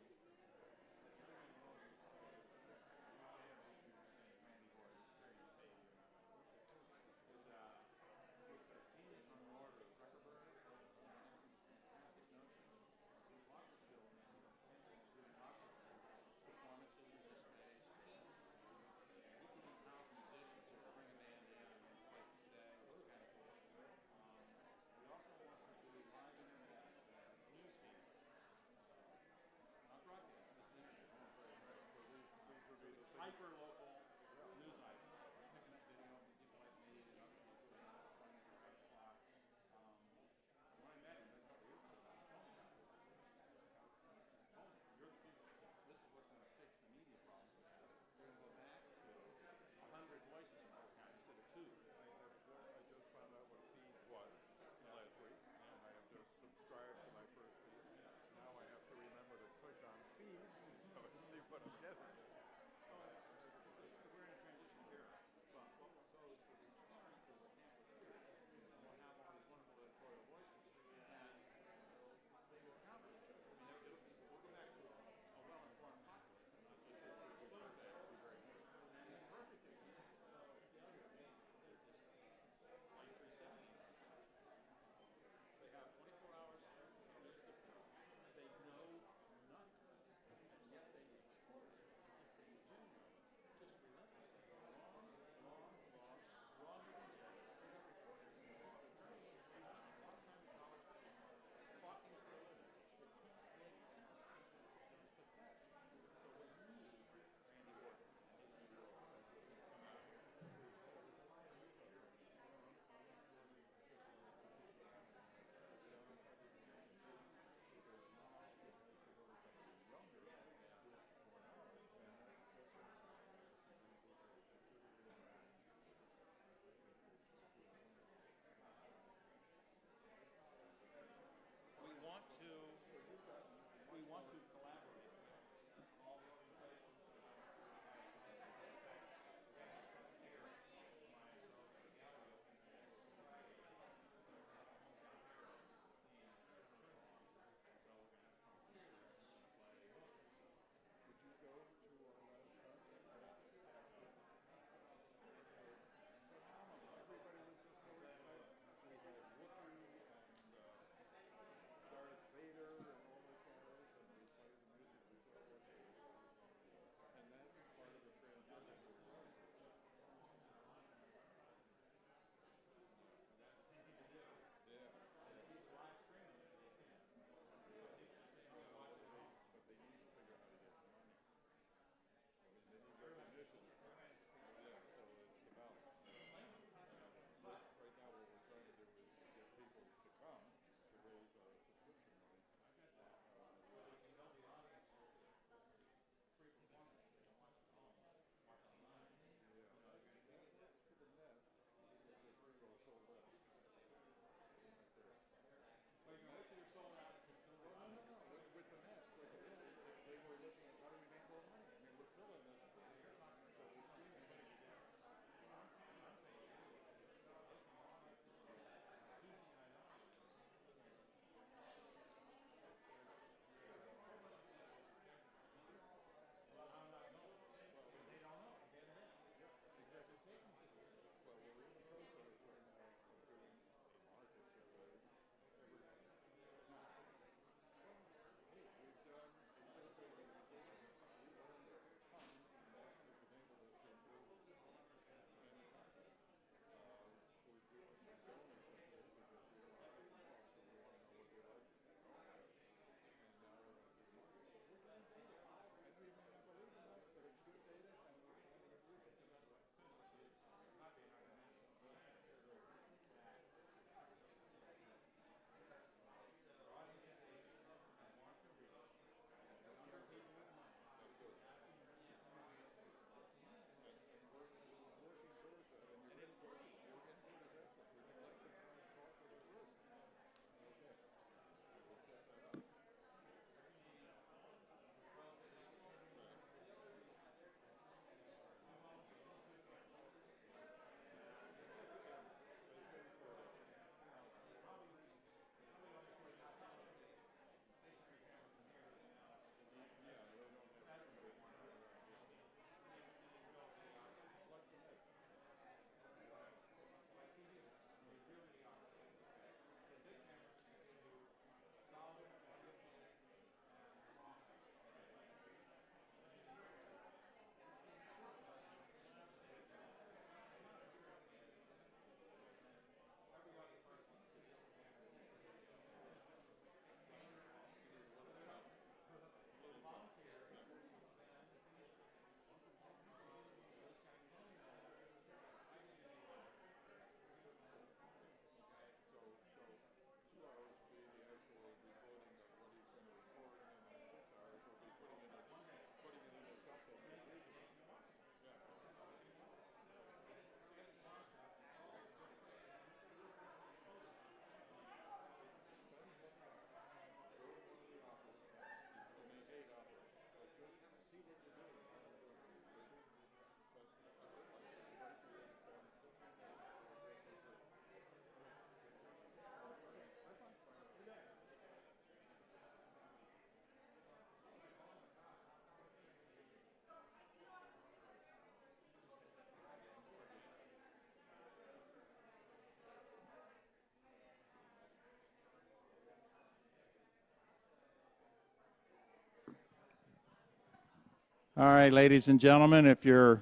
[SPEAKER 1] All right, ladies and gentlemen, if you've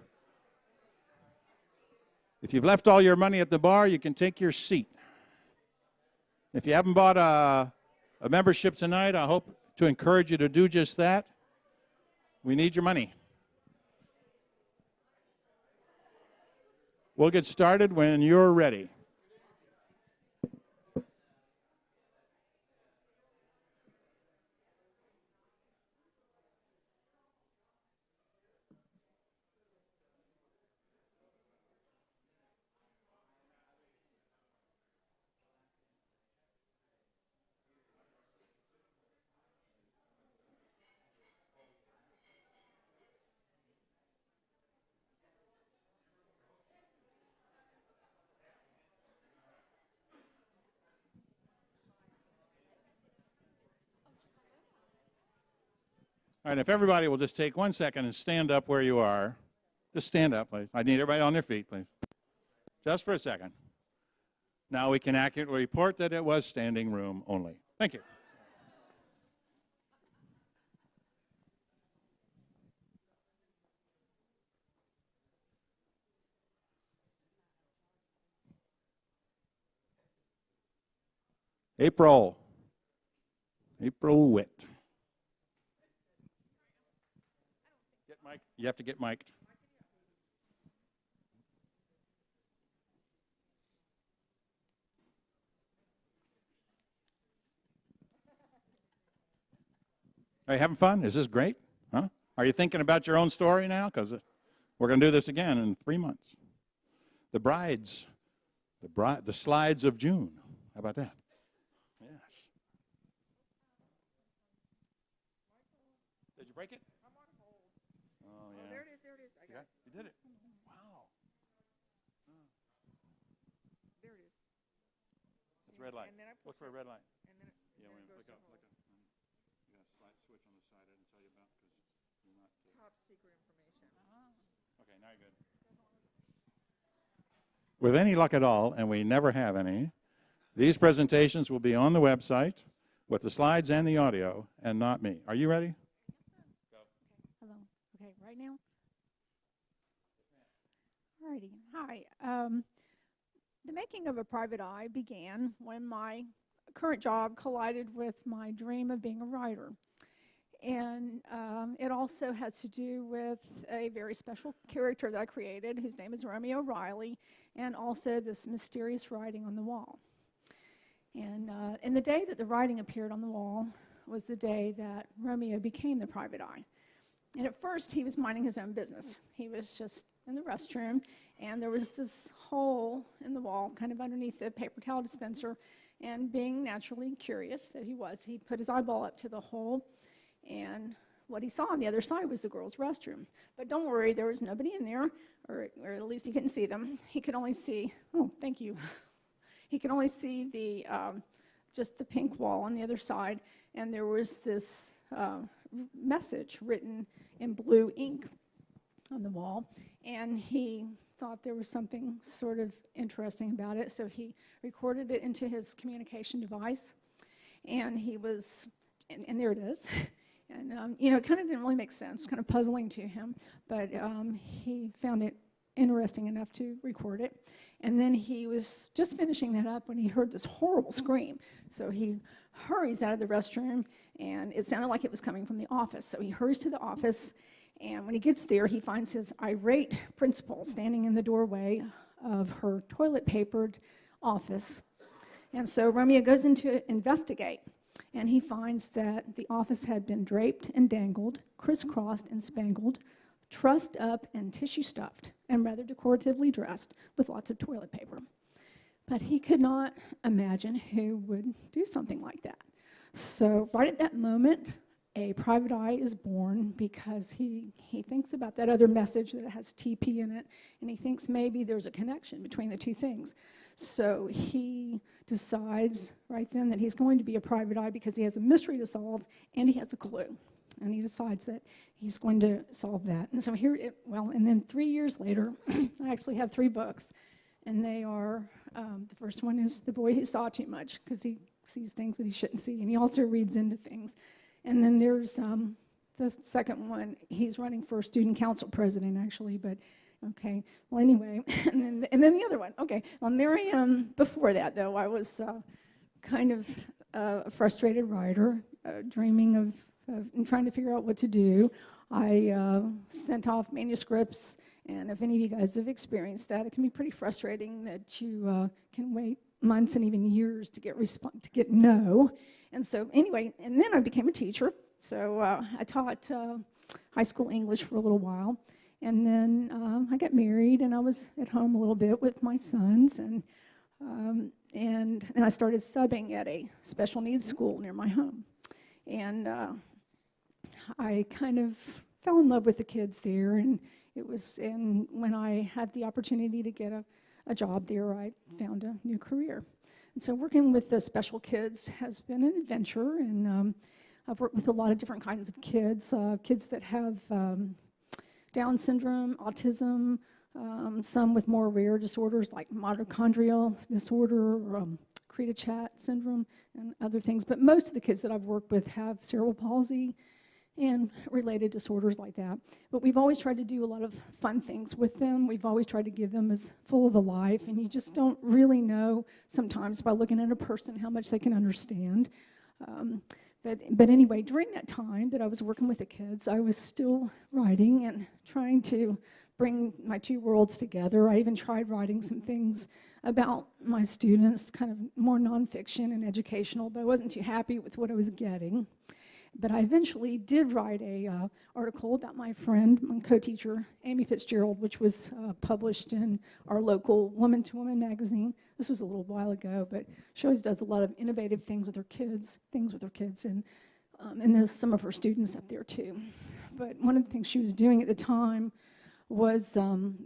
[SPEAKER 1] left all your money at the bar, you can take your seat. If you haven't bought a membership tonight, I hope to encourage you to do just that. We need your money. We'll get started when you're ready. All right, if everybody will just take 1 second and stand up where you are. Just stand up, please. I need everybody on their feet, please. Just for a second. Now we can accurately report that it was standing room only. Thank you. April Witt. Get mic'd. You have to get mic'd. Are you having fun? Is this great? Huh? Are you thinking about your own story now? Because we're going to do this again in 3 months. The slides of June. How about that? Yes. Did you break it?
[SPEAKER 7] I'm on hold.
[SPEAKER 1] Oh, yeah.
[SPEAKER 7] There it is. I got it.
[SPEAKER 1] You did it. Wow.
[SPEAKER 7] There it is.
[SPEAKER 1] It's red light.
[SPEAKER 7] And then I
[SPEAKER 1] Look for a red light.
[SPEAKER 7] And then
[SPEAKER 1] Yeah,
[SPEAKER 7] then
[SPEAKER 1] wait,
[SPEAKER 7] it goes
[SPEAKER 1] look
[SPEAKER 7] to
[SPEAKER 1] up.
[SPEAKER 7] hold.
[SPEAKER 1] You got a slide switch on the side I didn't tell you about because you're not.
[SPEAKER 7] Top secret information.
[SPEAKER 1] Okay, now you're good. With any luck at all, and we never have any, these presentations will be on the website with the slides and the audio, and not me. Are you ready?
[SPEAKER 9] Hello. Okay, right now? Alrighty. Hi. The making of a private eye began when my current job collided with my dream of being a writer. And it also has to do with a very special character that I created, whose name is Romeo Riley, and also this mysterious writing on the wall. And the day that the writing appeared on the wall was the day that Romeo became the private eye. And at first, he was minding his own business. He was just in the restroom, and there was this hole in the wall, kind of underneath the paper towel dispenser, and being naturally curious that he put his eyeball up to the hole, and what he saw on the other side was the girls' restroom. But don't worry, there was nobody in there, or at least he couldn't see them. He could only see, oh, thank you. He could only see the just the pink wall on the other side, and there was this message written in blue ink on the wall, and he thought there was something sort of interesting about it, so he recorded it into his communication device, and and there it is. And, it kind of didn't really make sense, kind of puzzling to him, but he found it interesting enough to record it. And then he was just finishing that up when he heard this horrible scream. So he hurries out of the restroom, and it sounded like it was coming from the office. So he hurries to the office, and when he gets there, he finds his irate principal standing in the doorway of her toilet-papered office. And so Romeo goes in to investigate, and he finds that the office had been draped and dangled, crisscrossed and spangled, trussed up and tissue stuffed, and rather decoratively dressed with lots of toilet paper. But he could not imagine who would do something like that. So right at that moment, a private eye is born because he thinks about that other message that has TP in it, and he thinks maybe there's a connection between the two things. So he decides right then that he's going to be a private eye because he has a mystery to solve and he has a clue. And he decides that he's going to solve that. And so and then 3 years later, I actually have 3 books. And they are, the first one is The Boy Who Saw Too Much, because he sees things that he shouldn't see. And he also reads into things. And then there's the the second one, he's running for student council president, actually, but okay. Well, anyway, and then the other one. Okay, well, there I am. Before that, though, I was kind of a frustrated writer, dreaming of and trying to figure out what to do. I sent off manuscripts, and if any of you guys have experienced that, it can be pretty frustrating that you can wait months and even years to get no. And so anyway, and then I became a teacher. So I taught high school English for a little while. And then I got married, and I was at home a little bit with my sons. And I started subbing at a special needs school near my home. And I kind of fell in love with the kids there. And when I had the opportunity to get a job there, I found a new career. And so working with the special kids has been an adventure, and I've worked with a lot of different kinds of kids, kids that have Down syndrome, autism, some with more rare disorders like mitochondrial disorder, or Kucha syndrome, and other things. But most of the kids that I've worked with have cerebral palsy and related disorders like that. But we've always tried to do a lot of fun things with them. We've always tried to give them as full of a life, and you just don't really know sometimes by looking at a person how much they can understand. But anyway, during that time that I was working with the kids, I was still writing and trying to bring my two worlds together. I even tried writing some things about my students, kind of more nonfiction and educational, but I wasn't too happy with what I was getting. But I eventually did write a article about my friend, my co-teacher, Amy Fitzgerald, which was published in our local Woman to Woman magazine. This was a little while ago, but she always does a lot of innovative things with her kids, and there's some of her students up there too. But one of the things she was doing at the time was,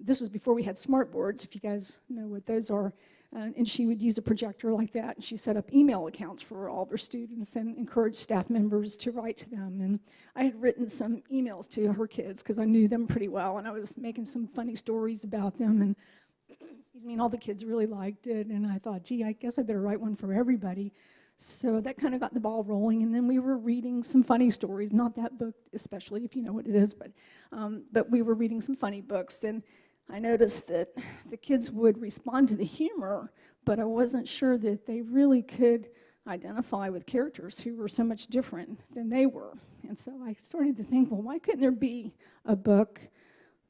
[SPEAKER 9] this was before we had smart boards, if you guys know what those are, and she would use a projector like that, and she set up email accounts for all of her students and encouraged staff members to write to them. And I had written some emails to her kids because I knew them pretty well, and I was making some funny stories about them, and all the kids really liked it, and I thought, gee, I guess I better write one for everybody. So that kind of got the ball rolling, and then we were reading some funny stories, not that book especially, if you know what it is, but we were reading some funny books, and I noticed that the kids would respond to the humor, but I wasn't sure that they really could identify with characters who were so much different than they were. And so I started to think, well, why couldn't there be a book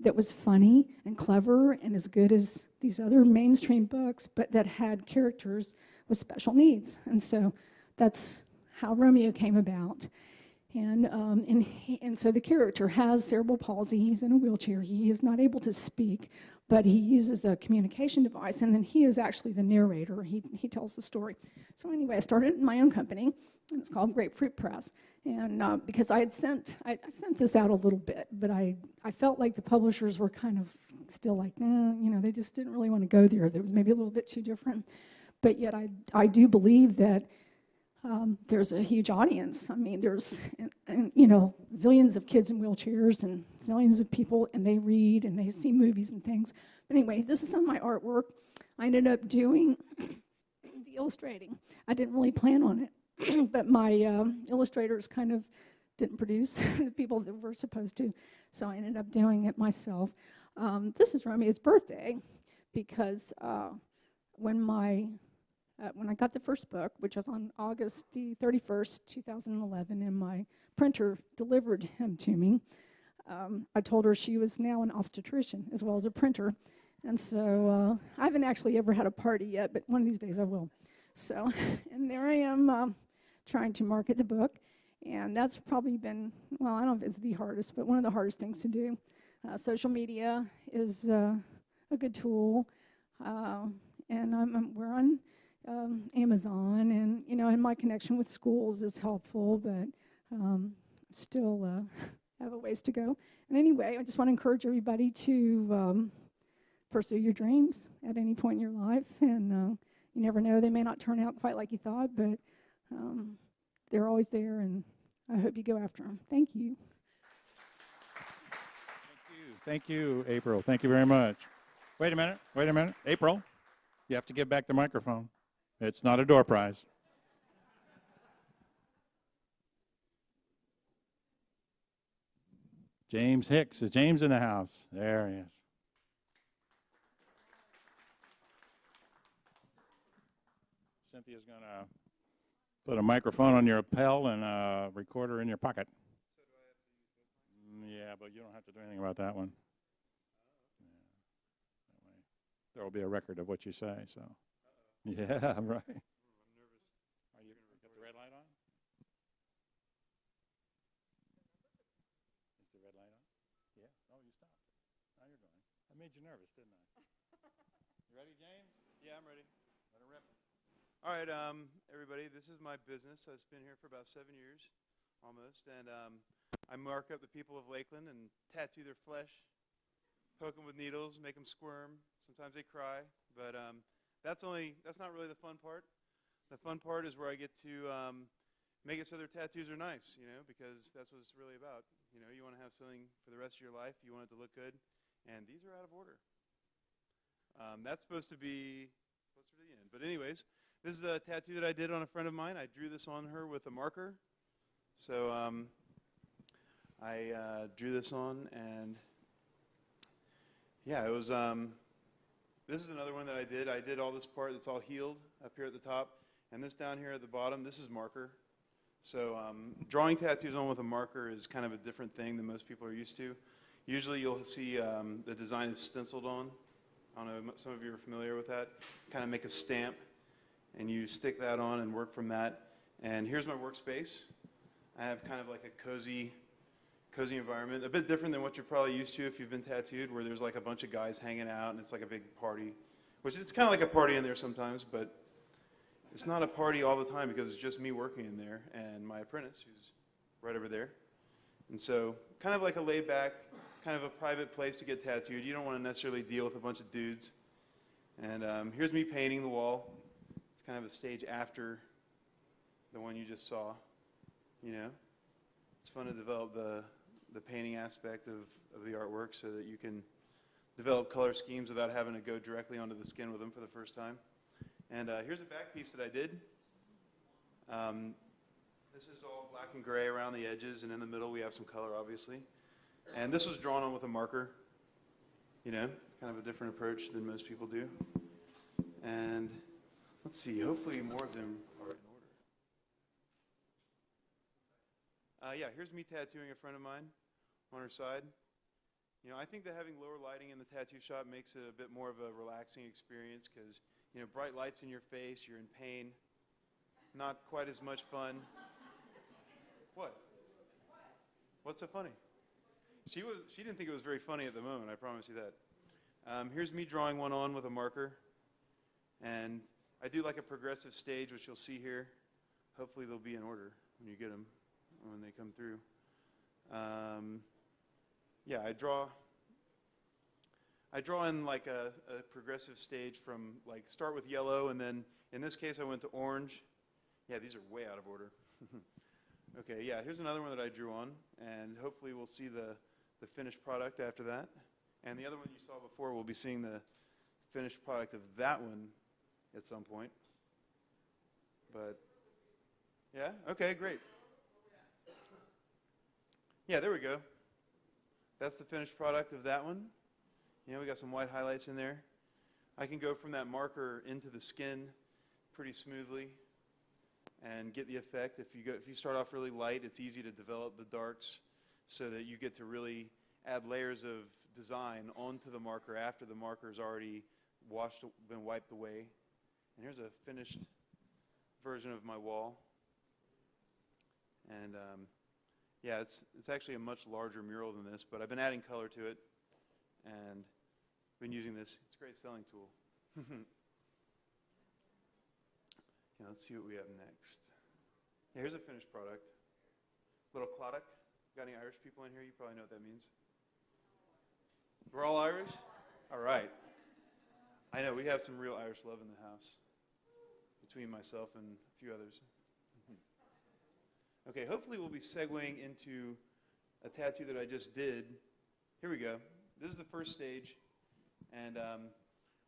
[SPEAKER 9] that was funny and clever and as good as these other mainstream books, but that had characters with special needs? And so that's how Romeo came about. And so the character has cerebral palsy. He's in a wheelchair. He is not able to speak, but he uses a communication device, and then he is actually the narrator. He tells the story. So anyway, I started my own company, and it's called Grapefruit Press. And because I sent this out a little bit, but I felt like the publishers were kind of still like, they just didn't really want to go there. There was maybe a little bit too different. But yet I do believe that there's a huge audience. I mean, there's, zillions of kids in wheelchairs and zillions of people, and they read and they see movies and things. But anyway, this is some of my artwork. I ended up doing the illustrating. I didn't really plan on it, but my illustrators kind of didn't produce the people that were supposed to, so I ended up doing it myself. This is Romeo's birthday, because when I got the first book, which was on August the 31st, 2011, and my printer delivered him to me, I told her she was now an obstetrician as well as a printer. And so I haven't actually ever had a party yet, but one of these days I will. So, and there I am trying to market the book. And that's probably been, well, I don't know if it's the hardest, but one of the hardest things to do. Social media is a good tool. And we're on Amazon, and my connection with schools is helpful, but still have a ways to go. And anyway, I just want to encourage everybody to pursue your dreams at any point in your life, and you never know, they may not turn out quite like you thought, but they're always there, and I hope you go after them. Thank you.
[SPEAKER 1] Thank you, April. Thank you very much. Wait a minute. April, you have to give back the microphone. It's not a door prize. James Hicks. Is James in the house? There he is. Cynthia's going to put a microphone on your lapel and a recorder in your pocket. Yeah, but you don't have to do anything about that one. Yeah. That way there will be a record of what you say. So, yeah, right.
[SPEAKER 8] I'm nervous.
[SPEAKER 1] Are you got the red light on? Is the red light on? Yeah. Oh, you stopped. Now you're going. I made you nervous, didn't I? You ready, James?
[SPEAKER 8] Yeah, I'm ready.
[SPEAKER 1] Let her rip.
[SPEAKER 8] All right, everybody, this is my business. I've been here for about 7 years, almost, and I mark up the people of Lakeland and tattoo their flesh, poke them with needles, make them squirm. Sometimes they cry, but that's not really the fun part. The fun part is where I get to make it so their tattoos are nice, because that's what it's really about. You want to have something for the rest of your life. You want it to look good, and these are out of order. That's supposed to be closer to the end, but anyways. This is a tattoo that I did on a friend of mine. I drew this on her with a marker. So I drew this on, and yeah, it was, this is another one that I did. I did all this part that's all healed up here at the top, and this down here at the bottom, this is marker. So drawing tattoos on with a marker is kind of a different thing than most people are used to. Usually you'll see the design is stenciled on. I don't know, some of you are familiar with that. Kind of make a stamp. And you stick that on and work from that. And here's my workspace. I have kind of like a cozy environment, a bit different than what you're probably used to if you've been tattooed, where there's like a bunch of guys hanging out and it's like a big party, which it's kind of like a party in there sometimes, but it's not a party all the time because it's just me working in there and my apprentice who's right over there. And so kind of like a laid back, kind of a private place to get tattooed. You don't want to necessarily deal with a bunch of dudes. And here's me painting the wall. Kind of a stage after the one you just saw, It's fun to develop the painting aspect of the artwork so that you can develop color schemes without having to go directly onto the skin with them for the first time. And here's a back piece that I did. This is all black and gray around the edges, and in the middle we have some color, obviously. And this was drawn on with a marker, kind of a different approach than most people do. And let's see, hopefully more of them are in order. Yeah, here's me tattooing a friend of mine on her side. I think that having lower lighting in the tattoo shop makes it a bit more of a relaxing experience because, bright lights in your face, you're in pain, not quite as much fun. What? What's so funny? She didn't think it was very funny at the moment, I promise you that. Here's me drawing one on with a marker. And I do like a progressive stage, which you'll see here. Hopefully they'll be in order when you get them, when they come through. Yeah, I draw in like a progressive stage from like start with yellow, and then in this case I went to orange. Yeah, these are way out of order. Okay, yeah, here's another one that I drew on, and hopefully we'll see the finished product after that. And the other one you saw before, we'll be seeing the finished product of that one at some point. But yeah, okay, great. Yeah, there we go. That's the finished product of that one. We got some white highlights in there. I can go from that marker into the skin pretty smoothly and get the effect. If you start off really light, it's easy to develop the darks so that you get to really add layers of design onto the marker after the marker's already been wiped away. And here's a finished version of my wall. And yeah, it's actually a much larger mural than this, but I've been adding color to it and been using this. It's a great selling tool. Yeah, let's see what we have next. Yeah, here's a finished product. Little Claudic. Got any Irish people in here? You probably know what that means. We're all Irish? All right. I know, we have some real Irish love in the house between myself and a few others. Okay, hopefully we'll be segueing into a tattoo that I just did. Here we go. This is the first stage, and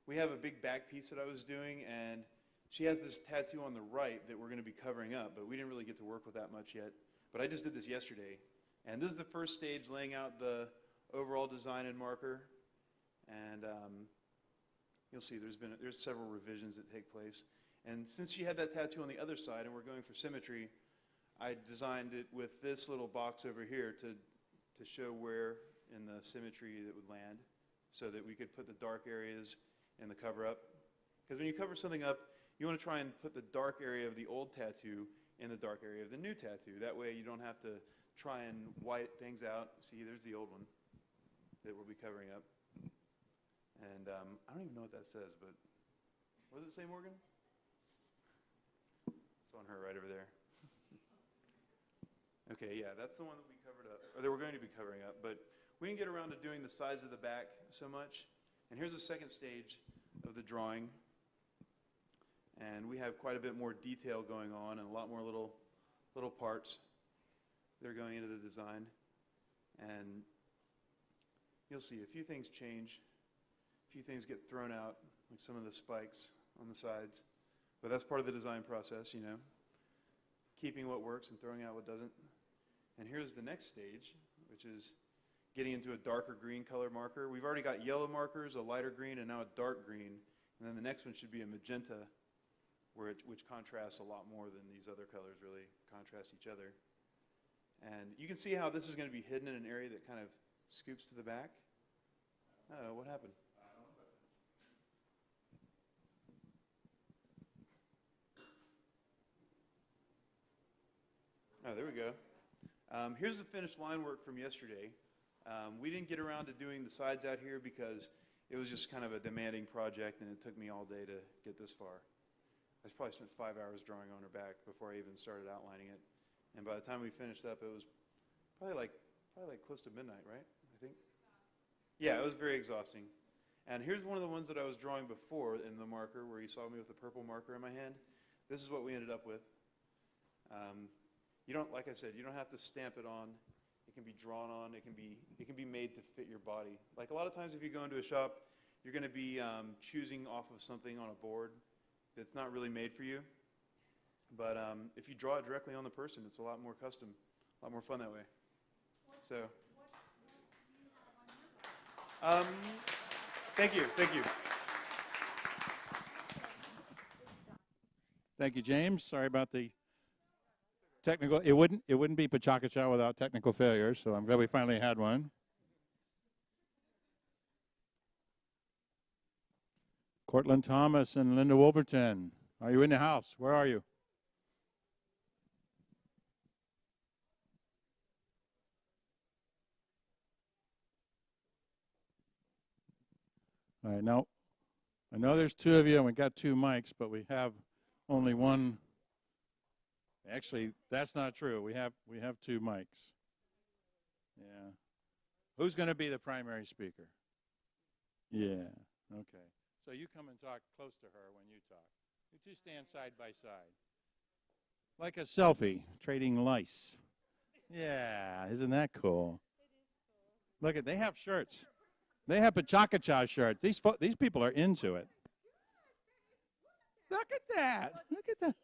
[SPEAKER 8] we have a big back piece that I was doing, and she has this tattoo on the right that we're going to be covering up, but we didn't really get to work with that much yet. But I just did this yesterday, And this is the first stage, laying out the overall design in marker. And you'll see there's several revisions that take place. And since she had that tattoo on the other side, and we're going for symmetry, I designed it with this little box over here to show where in the symmetry it would land, so that we could put the dark areas in the cover-up. Because when you cover something up, you want to try and put the dark area of the old tattoo in the dark area of the new tattoo. That way you don't have to try and white things out. See, there's the old one that we'll be covering up. And I don't even know what that says, but what does it say, Morgan? It's on her right over there. Okay, yeah, that's the one that we covered up, or that we're going to be covering up. But we didn't get around to doing the sides of the back so much. And here's the second stage of the drawing. And we have quite a bit more detail going on and a lot more little parts that are going into the design. And you'll see a few things change. A few things get thrown out, like some of the spikes on the sides. But that's part of the design process, you know, keeping what works and throwing out what doesn't. And here's the next stage, which is getting into a darker green color marker. We've already got yellow markers, a lighter green, and now a dark green. And then the next one should be a magenta, which contrasts a lot more than these other colors really contrast each other. And you can see how this is going to be hidden in an area that kind of scoops to the back. Oh, what happened? Oh, there we go. Here's the finished line work from yesterday. We didn't get around to doing the sides out here because it was just kind of a demanding project, and it took me all day to get this far. I probably spent 5 hours drawing on her back before I even started outlining it. And by the time we finished up, it was probably like close to midnight, right? I think. Yeah, it was very exhausting. And here's one of the ones that I was drawing before in the marker, where you saw me with the purple marker in my hand. This is what we ended up with. You don't, like I said, you don't have to stamp it on. It can be drawn on. It can be made to fit your body. Like a lot of times, if you go into a shop, you're going to be choosing off of something on a board that's not really made for you. But if you draw it directly on the person, it's a lot more custom, a lot more fun that way. So, thank you.
[SPEAKER 1] Thank you, James. Sorry about the technical. It wouldn't be Pecha without technical failures, so I'm glad we finally had one. Cortland Thomas and Linda Wolverton, are you in the house? Where are you? All right, now, I know there's two of you, and we got two mics, but we have only one. Actually, that's not true. We have two mics. Yeah. Who's going to be the primary speaker? Yeah. Okay. So you come and talk close to her when you talk. You two stand side by side. Like a selfie, trading lice. Yeah, isn't that cool? Look at, they have shirts. They have Pecha shirts. These people are into it. Look at that. Look at that.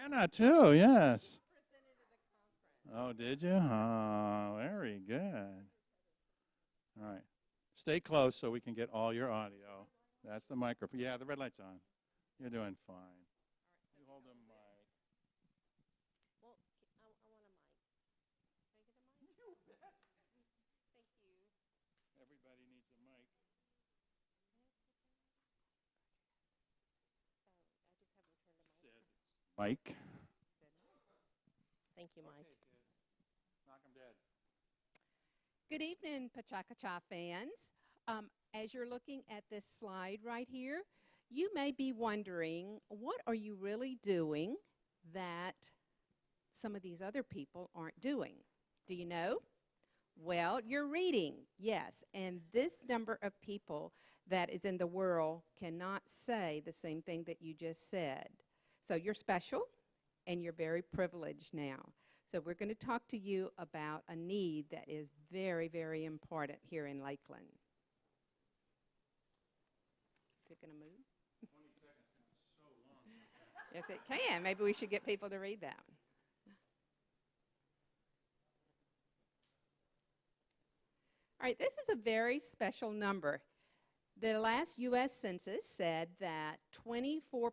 [SPEAKER 1] And Anna too, yes. Oh, did you? Oh, very good. All right. Stay close so we can get all your audio. That's the microphone. Yeah, the red light's on. You're doing fine. You hold the mic.
[SPEAKER 10] Well, I want a mic. Can I get a mic?
[SPEAKER 1] You bet.
[SPEAKER 10] Thank you.
[SPEAKER 1] Everybody needs a mic.
[SPEAKER 10] I just haven't turned the mic.
[SPEAKER 1] Mike.
[SPEAKER 10] Thank you, Mike.
[SPEAKER 1] Okay, kids. Knock 'em dead.
[SPEAKER 11] Good evening, Pecha fans. As you're looking at this slide right here, you may be wondering, what are you really doing that some of these other people aren't doing? Do you know? Well, you're reading, yes. And this number of people that is in the world cannot say the same thing that you just said. So you're special, and you're very privileged now. So we're going to talk to you about a need that is very, very important here in Lakeland. Is it going to move?
[SPEAKER 1] 20 seconds can be so long.
[SPEAKER 11] Yes, it can. Maybe we should get people to read that. All right, this is a very special number. The last U.S. Census said that 24%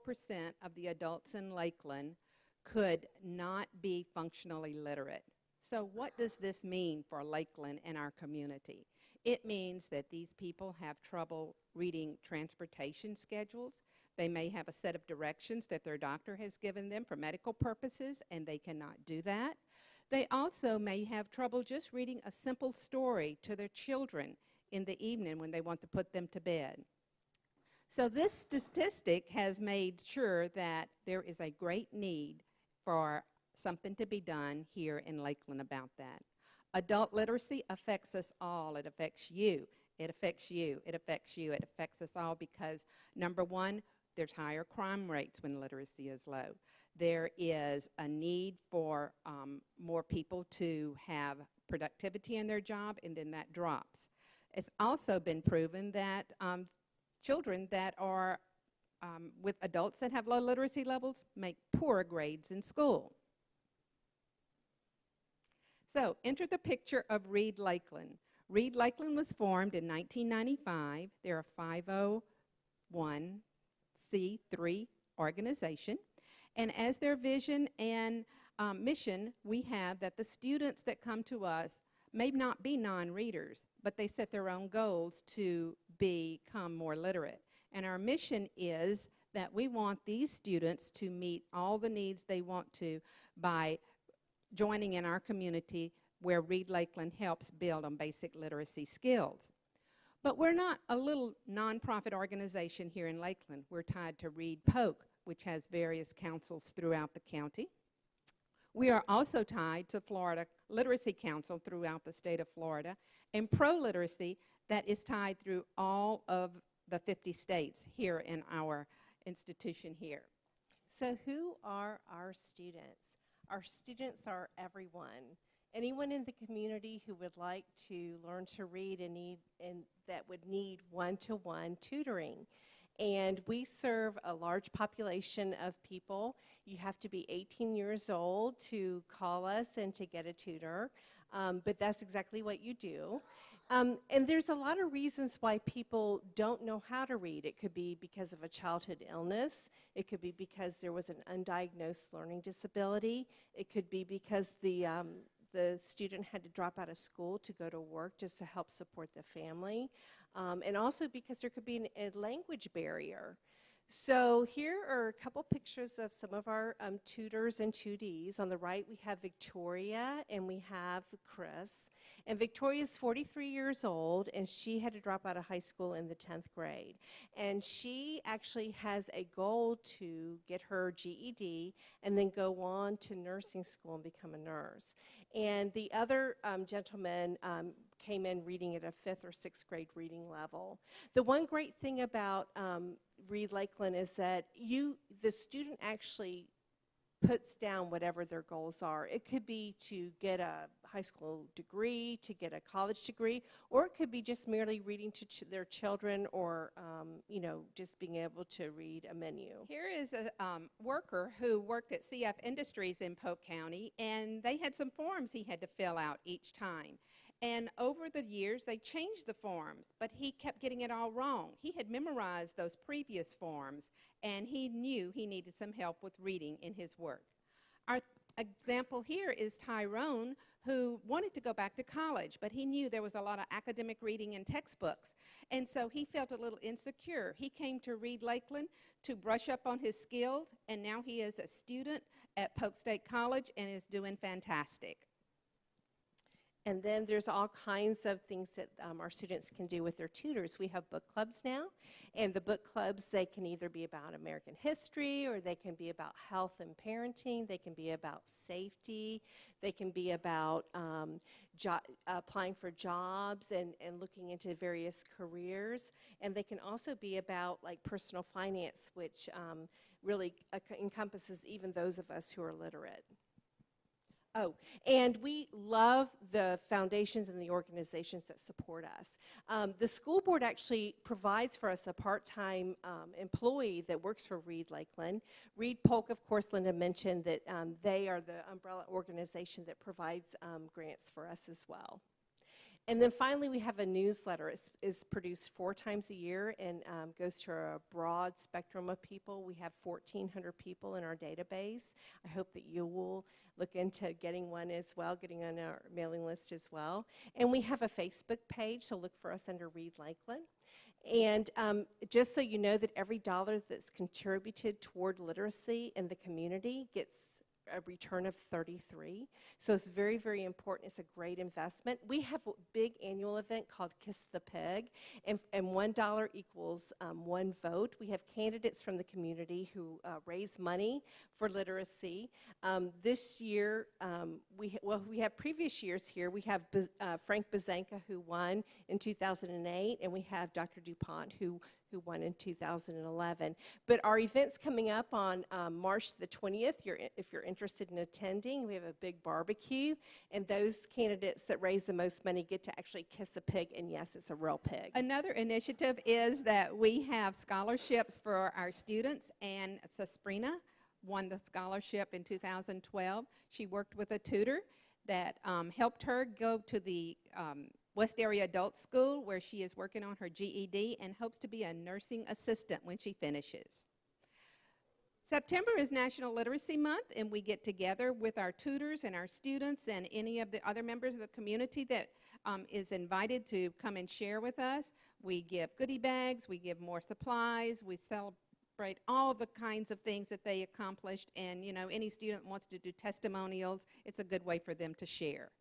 [SPEAKER 11] of the adults in Lakeland could not be functionally literate. So what does this mean for Lakeland and our community? It means that these people have trouble reading transportation schedules. They may have a set of directions that their doctor has given them for medical purposes, and they cannot do that. They also may have trouble just reading a simple story to their children in the evening when they want to put them to bed. So this statistic has made sure that there is a great need for something to be done here in Lakeland about that. Adult literacy affects us all. It affects you. It affects you. It affects you. It affects us all because, number one, there's higher crime rates when literacy is low. There is a need for more people to have productivity in their job, and then that drops. It's also been proven that children that are with adults that have low literacy levels make poorer grades in school. So enter the picture of Read Lakeland. Read Lakeland was formed in 1995. They're a 501c3 organization. And as their vision and mission, we have that the students that come to us may not be non-readers, but they set their own goals to become more literate. And our mission is that we want these students to meet all the needs they want to by joining in our community where Read Lakeland helps build on basic literacy skills. But we're not a little nonprofit organization here in Lakeland. We're tied to Read Polk, which has various councils throughout the county. We are also tied to Florida Literacy Council throughout the state of Florida, and Pro-Literacy that is tied through all of the 50 states here in our institution here.
[SPEAKER 10] So who are our students? Our students are everyone. Anyone in the community who would like to learn to read and that would need one-to-one tutoring. And we serve a large population of people. You have to be 18 years old to call us and to get a tutor, but that's exactly what you do. And there's a lot of reasons why people don't know how to read. It could be because of a childhood illness. It could be because there was an undiagnosed learning disability. It could be because the student had to drop out of school to go to work just to help support the family. And also because there could be a language barrier. So here are a couple pictures of some of our tutors and tutees. On the right, we have Victoria and we have Chris. And Victoria's 43 years old, and she had to drop out of high school in the 10th grade. And she actually has a goal to get her GED and then go on to nursing school and become a nurse. And the other gentleman came in reading at a 5th or 6th grade reading level. The one great thing about Read Lakeland is that the student actually puts down whatever their goals are. It could be to get a high school degree, to get a college degree, or it could be just merely reading to their children or, just being able to read a menu.
[SPEAKER 11] Here is a worker who worked at CF Industries in Polk County, and they had some forms he had to fill out each time. And over the years, they changed the forms, but he kept getting it all wrong. He had memorized those previous forms, and he knew he needed some help with reading in his work. Our example here is Tyrone, who wanted to go back to college, but he knew there was a lot of academic reading in textbooks, and so he felt a little insecure. He came to Read Lakeland to brush up on his skills, and now he is a student at Polk State College and is doing fantastic.
[SPEAKER 10] And then there's all kinds of things that our students can do with their tutors. We have book clubs now, and the book clubs, they can either be about American history, or they can be about health and parenting, they can be about safety, they can be about applying for jobs and looking into various careers, and they can also be about like personal finance, which really encompasses even those of us who are literate. Oh, and we love the foundations and the organizations that support us. The school board actually provides for us a part-time employee that works for Read Lakeland. Read Polk, of course, Linda mentioned that they are the umbrella organization that provides grants for us as well. And then finally, we have a newsletter. It's produced 4 times a year and goes to a broad spectrum of people. We have 1,400 people in our database. I hope that you will look into getting one as well, getting on our mailing list as well. And we have a Facebook page, so look for us under Reed Lakeland. And just so you know that every dollar that's contributed toward literacy in the community gets a return of 33. So it's very, very important. It's a great investment. We have a big annual event called Kiss the Pig, and $1 equals 1 vote. We have candidates from the community who raise money for literacy. This year, we have previous years here. We have Frank Bazanka, who won in 2008, and we have Dr. DuPont, who won in 2011. But our event's coming up on March the 20th. If you're interested in attending, we have a big barbecue, and those candidates that raise the most money get to actually kiss a pig, and yes, it's a real pig.
[SPEAKER 11] Another initiative is that we have scholarships for our students, and Sasprina won the scholarship in 2012. She worked with a tutor that helped her go to the West Area Adult School, where she is working on her GED and hopes to be a nursing assistant when she finishes. September is National Literacy Month, and we get together with our tutors and our students and any of the other members of the community that is invited to come and share with us. We give goodie bags, we give more supplies, we celebrate all of the kinds of things that they accomplished, and any student wants to do testimonials, it's a good way for them to share.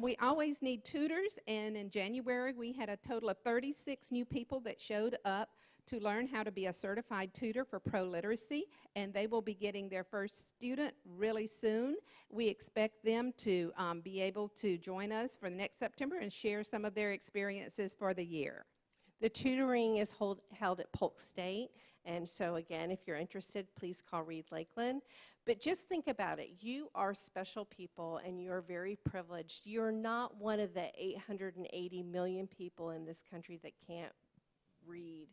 [SPEAKER 11] We always need tutors, and in January we had a total of 36 new people that showed up to learn how to be a certified tutor for pro-literacy, and they will be getting their first student really soon. We expect them to be able to join us for next September and share some of their experiences for the year.
[SPEAKER 10] The tutoring is held at Polk State, and so again, if you're interested, please call Reed Lakeland. But just think about it. You are special people, and you're very privileged. You're not one of the 880 million people in this country that can't read.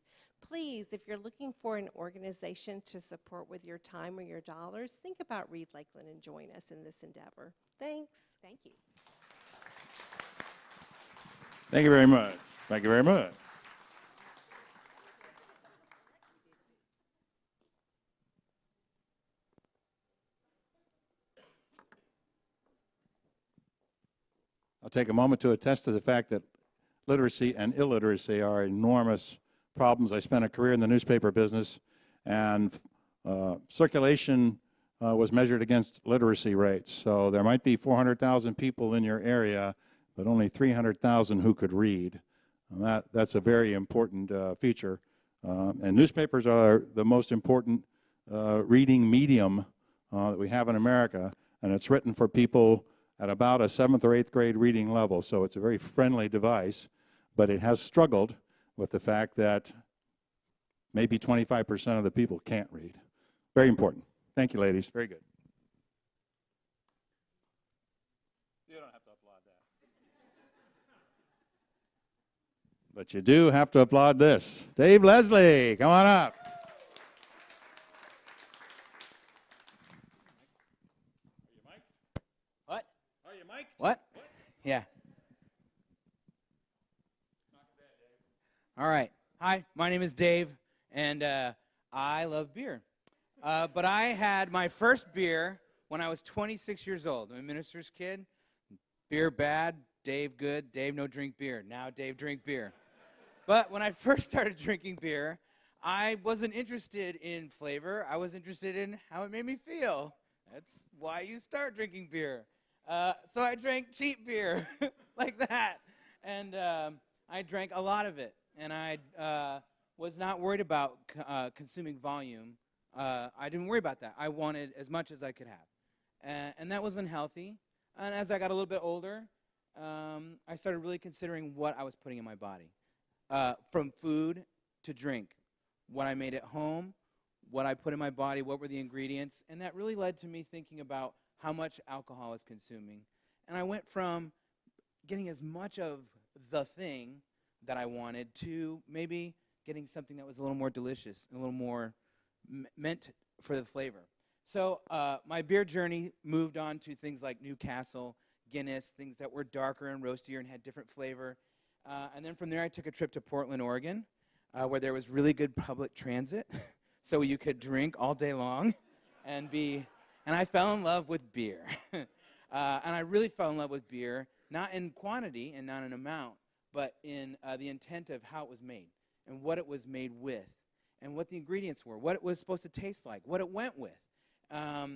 [SPEAKER 10] Please, if you're looking for an organization to support with your time or your dollars, think about Reed Lakeland and join us in this endeavor. Thanks.
[SPEAKER 11] Thank you.
[SPEAKER 1] Thank you very much. Thank you very much. I'll take a moment to attest to the fact that literacy and illiteracy are enormous problems. I spent a career in the newspaper business, and circulation was measured against literacy rates. So there might be 400,000 people in your area, but only 300,000 who could read. And that's a very important feature. And newspapers are the most important reading medium that we have in America, and it's written for people at about a 7th or 8th grade reading level. So it's a very friendly device, but it has struggled with the fact that maybe 25% of the people can't read. Very important. Thank you, ladies. Very good. You don't have to applaud that. But you do have to applaud this. Dave Leslie, come on up.
[SPEAKER 12] What?
[SPEAKER 1] Are you Mike?
[SPEAKER 12] What? Yeah. All right. Hi, my name is Dave, and I love beer. But I had my first beer when I was 26 years old. I'm a minister's kid. Beer bad, Dave good, Dave no drink beer. Now Dave drink beer. But when I first started drinking beer, I wasn't interested in flavor. I was interested in how it made me feel. That's why you start drinking beer. So I drank cheap beer like that. And I drank a lot of it. And I was not worried about consuming volume. I didn't worry about that. I wanted as much as I could have. And that was unhealthy. And as I got a little bit older, I started really considering what I was putting in my body. From food to drink. What I made at home, what I put in my body, what were the ingredients. And that really led to me thinking about how much alcohol I was consuming. And I went from getting as much of the thing that I wanted to maybe getting something that was a little more delicious and a little more meant for the flavor. So my beer journey moved on to things like Newcastle, Guinness, things that were darker and roastier and had different flavor. And then from there, I took a trip to Portland, Oregon, where there was really good public transit, so you could drink all day long and I fell in love with beer. And I really fell in love with beer, not in quantity and not in amount, but in the intent of how it was made and what it was made with and what the ingredients were, what it was supposed to taste like, what it went with. I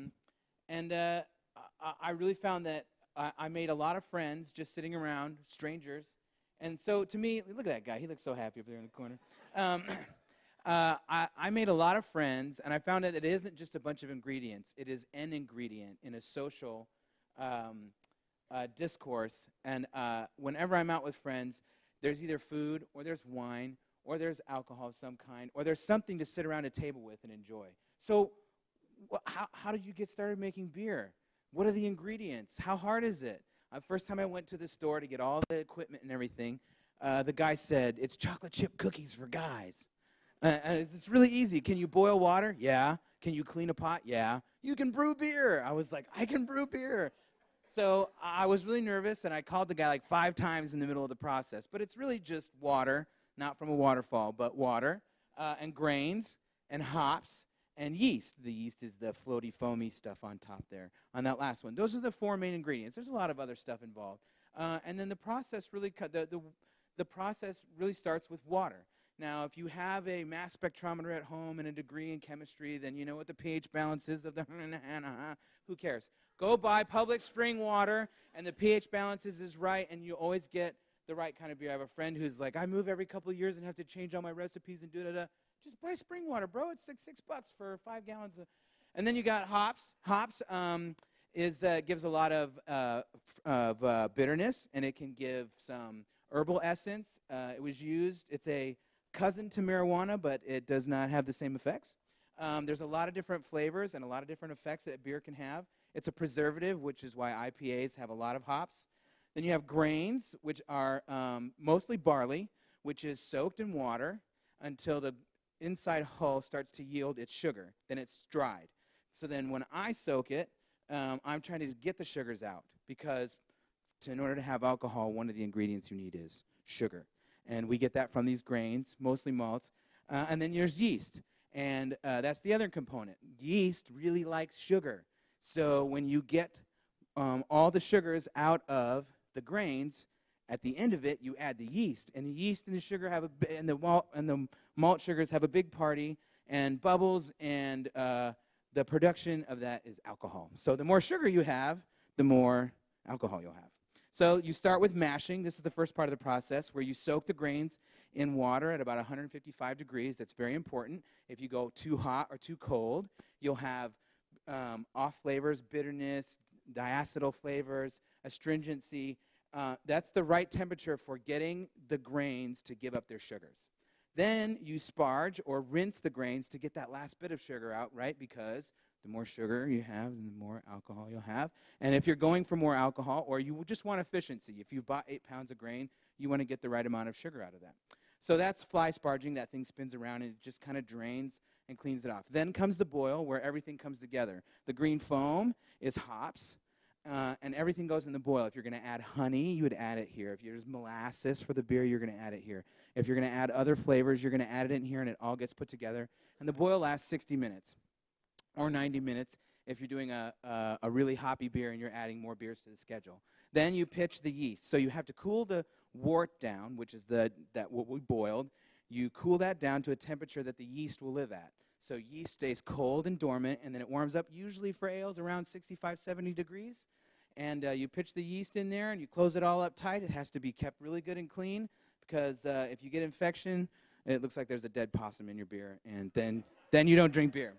[SPEAKER 12] really found that I made a lot of friends just sitting around, strangers. And so to me, look at that guy. He looks so happy up there in the corner. I made a lot of friends, and I found out that it isn't just a bunch of ingredients. It is an ingredient in a social discourse. And whenever I'm out with friends, there's either food or there's wine or there's alcohol of some kind or there's something to sit around a table with and enjoy. So how did you get started making beer? What are the ingredients? How hard is it? First time I went to the store to get all the equipment and everything, the guy said, it's chocolate chip cookies for guys. It's really easy. Can you boil water? Yeah. Can you clean a pot? Yeah. You can brew beer. I was like, I can brew beer. So I was really nervous, and I called the guy like 5 times in the middle of the process. But it's really just water, not from a waterfall, but water and grains and hops and yeast. The yeast is the floaty, foamy stuff on top there on that last one. Those are the 4 main ingredients. There's a lot of other stuff involved. And then the process really the process really starts with water. Now, if you have a mass spectrometer at home and a degree in chemistry, then you know what the pH balance is of the who cares? Go buy public spring water, and the pH balance is right, and you always get the right kind of beer. I have a friend who's like, I move every couple of years and have to change all my recipes and do-da-da. Just buy spring water, bro. It's like $6 for 5 gallons. And then you got hops. Hops gives a lot of bitterness, and it can give some herbal essence. It was used. It's a cousin to marijuana, but it does not have the same effects. There's a lot of different flavors and a lot of different effects that beer can have. It's a preservative, which is why IPAs have a lot of hops. Then you have grains, which are mostly barley, which is soaked in water until the inside hull starts to yield its sugar. Then it's dried. So then when I soak it, I'm trying to get the sugars out because in order to have alcohol, one of the ingredients you need is sugar. And we get that from these grains, mostly malts. And then there's yeast. And that's the other component. Yeast really likes sugar. So when you get all the sugars out of the grains, at the end of it, you add the yeast. And the yeast and the sugar and the malt sugars have a big party and bubbles, and the production of that is alcohol. So the more sugar you have, the more alcohol you'll have. So you start with mashing. This is the first part of the process where you soak the grains in water at about 155 degrees. That's very important. If you go too hot or too cold, you'll have off flavors, bitterness, diacetyl flavors, astringency. That's the right temperature for getting the grains to give up their sugars. Then you sparge or rinse the grains to get that last bit of sugar out, right? Because the more sugar you have, the more alcohol you'll have. And if you're going for more alcohol, or you just want efficiency, if you bought 8 pounds of grain, you want to get the right amount of sugar out of that. So that's fly sparging. That thing spins around and it just kind of drains and cleans it off. Then comes the boil, where everything comes together. The green foam is hops, and everything goes in the boil. If you're going to add honey, you would add it here. If there's molasses for the beer, you're going to add it here. If you're going to add other flavors, you're going to add it in here, and it all gets put together. And the boil lasts 60 minutes. Or 90 minutes if you're doing a really hoppy beer and you're adding more beers to the schedule. Then you pitch the yeast. So you have to cool the wort down, which is what we boiled. You cool that down to a temperature that the yeast will live at. So yeast stays cold and dormant, and then it warms up usually for ales around 65, 70 degrees. And you pitch the yeast in there, and you close it all up tight. It has to be kept really good and clean because if you get infection, it looks like there's a dead possum in your beer, and then you don't drink beer.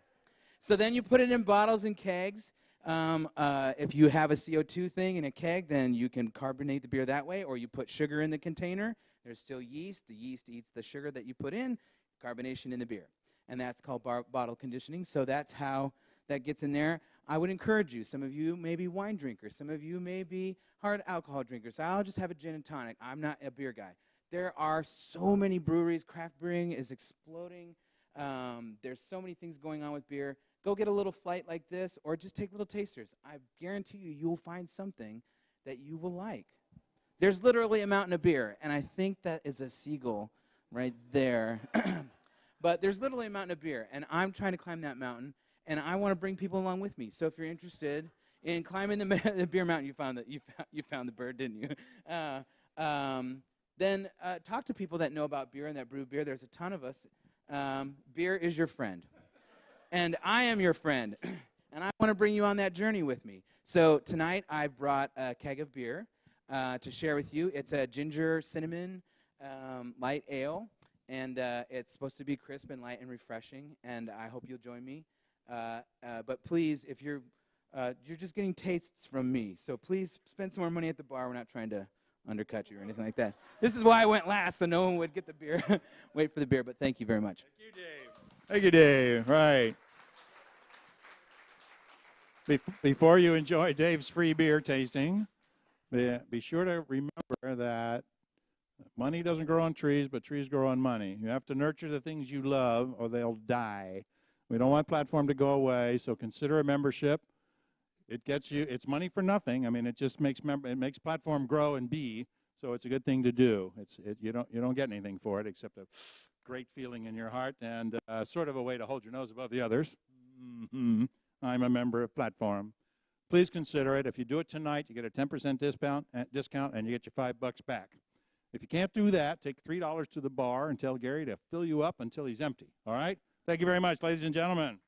[SPEAKER 12] So then you put it in bottles and kegs. If you have a CO2 thing in a keg, then you can carbonate the beer that way, or you put sugar in the container. There's still yeast. The yeast eats the sugar that you put in, carbonation in the beer. And that's called bottle conditioning. So that's how that gets in there. I would encourage you. Some of you may be wine drinkers. Some of you may be hard alcohol drinkers. I'll just have a gin and tonic. I'm not a beer guy. There are so many breweries. Craft brewing is exploding. There's so many things going on with beer. Go get a little flight like this, or just take little tasters. I guarantee you, you'll find something that you will like. There's literally a mountain of beer, and I think that is a seagull right there. But there's literally a mountain of beer, and I'm trying to climb that mountain, and I want to bring people along with me. So if you're interested in climbing the beer mountain, you found the bird, didn't you? Then talk to people that know about beer and that brew beer. There's a ton of us. Beer is your friend, and I am your friend, and I want to bring you on that journey with me. So tonight I've brought a keg of beer to share with you. It's a ginger cinnamon light ale, and it's supposed to be crisp and light and refreshing, and I hope you'll join me. But please, if you're just getting tastes from me, so please spend some more money at the bar. We're not trying to undercut you or anything like that. This is why I went last, so no one would get the beer, wait for the beer, but thank you very much.
[SPEAKER 1] Thank you, Dave. Thank you, Dave. Right. Before you enjoy Dave's free beer tasting, be sure to remember that money doesn't grow on trees, but trees grow on money. You have to nurture the things you love, or they'll die. We don't want platform to go away, so consider a membership. It gets you, it's money for nothing. I mean, it just makes platform grow and be, so it's a good thing to do. You don't get anything for it except a great feeling in your heart and sort of a way to hold your nose above the others. Mm-hmm. I'm a member of Platform. Please consider it. If you do it tonight, you get a 10% discount, and you get your $5 back. If you can't do that, take $3 to the bar and tell Gary to fill you up until he's empty. All right? Thank you very much, ladies and gentlemen.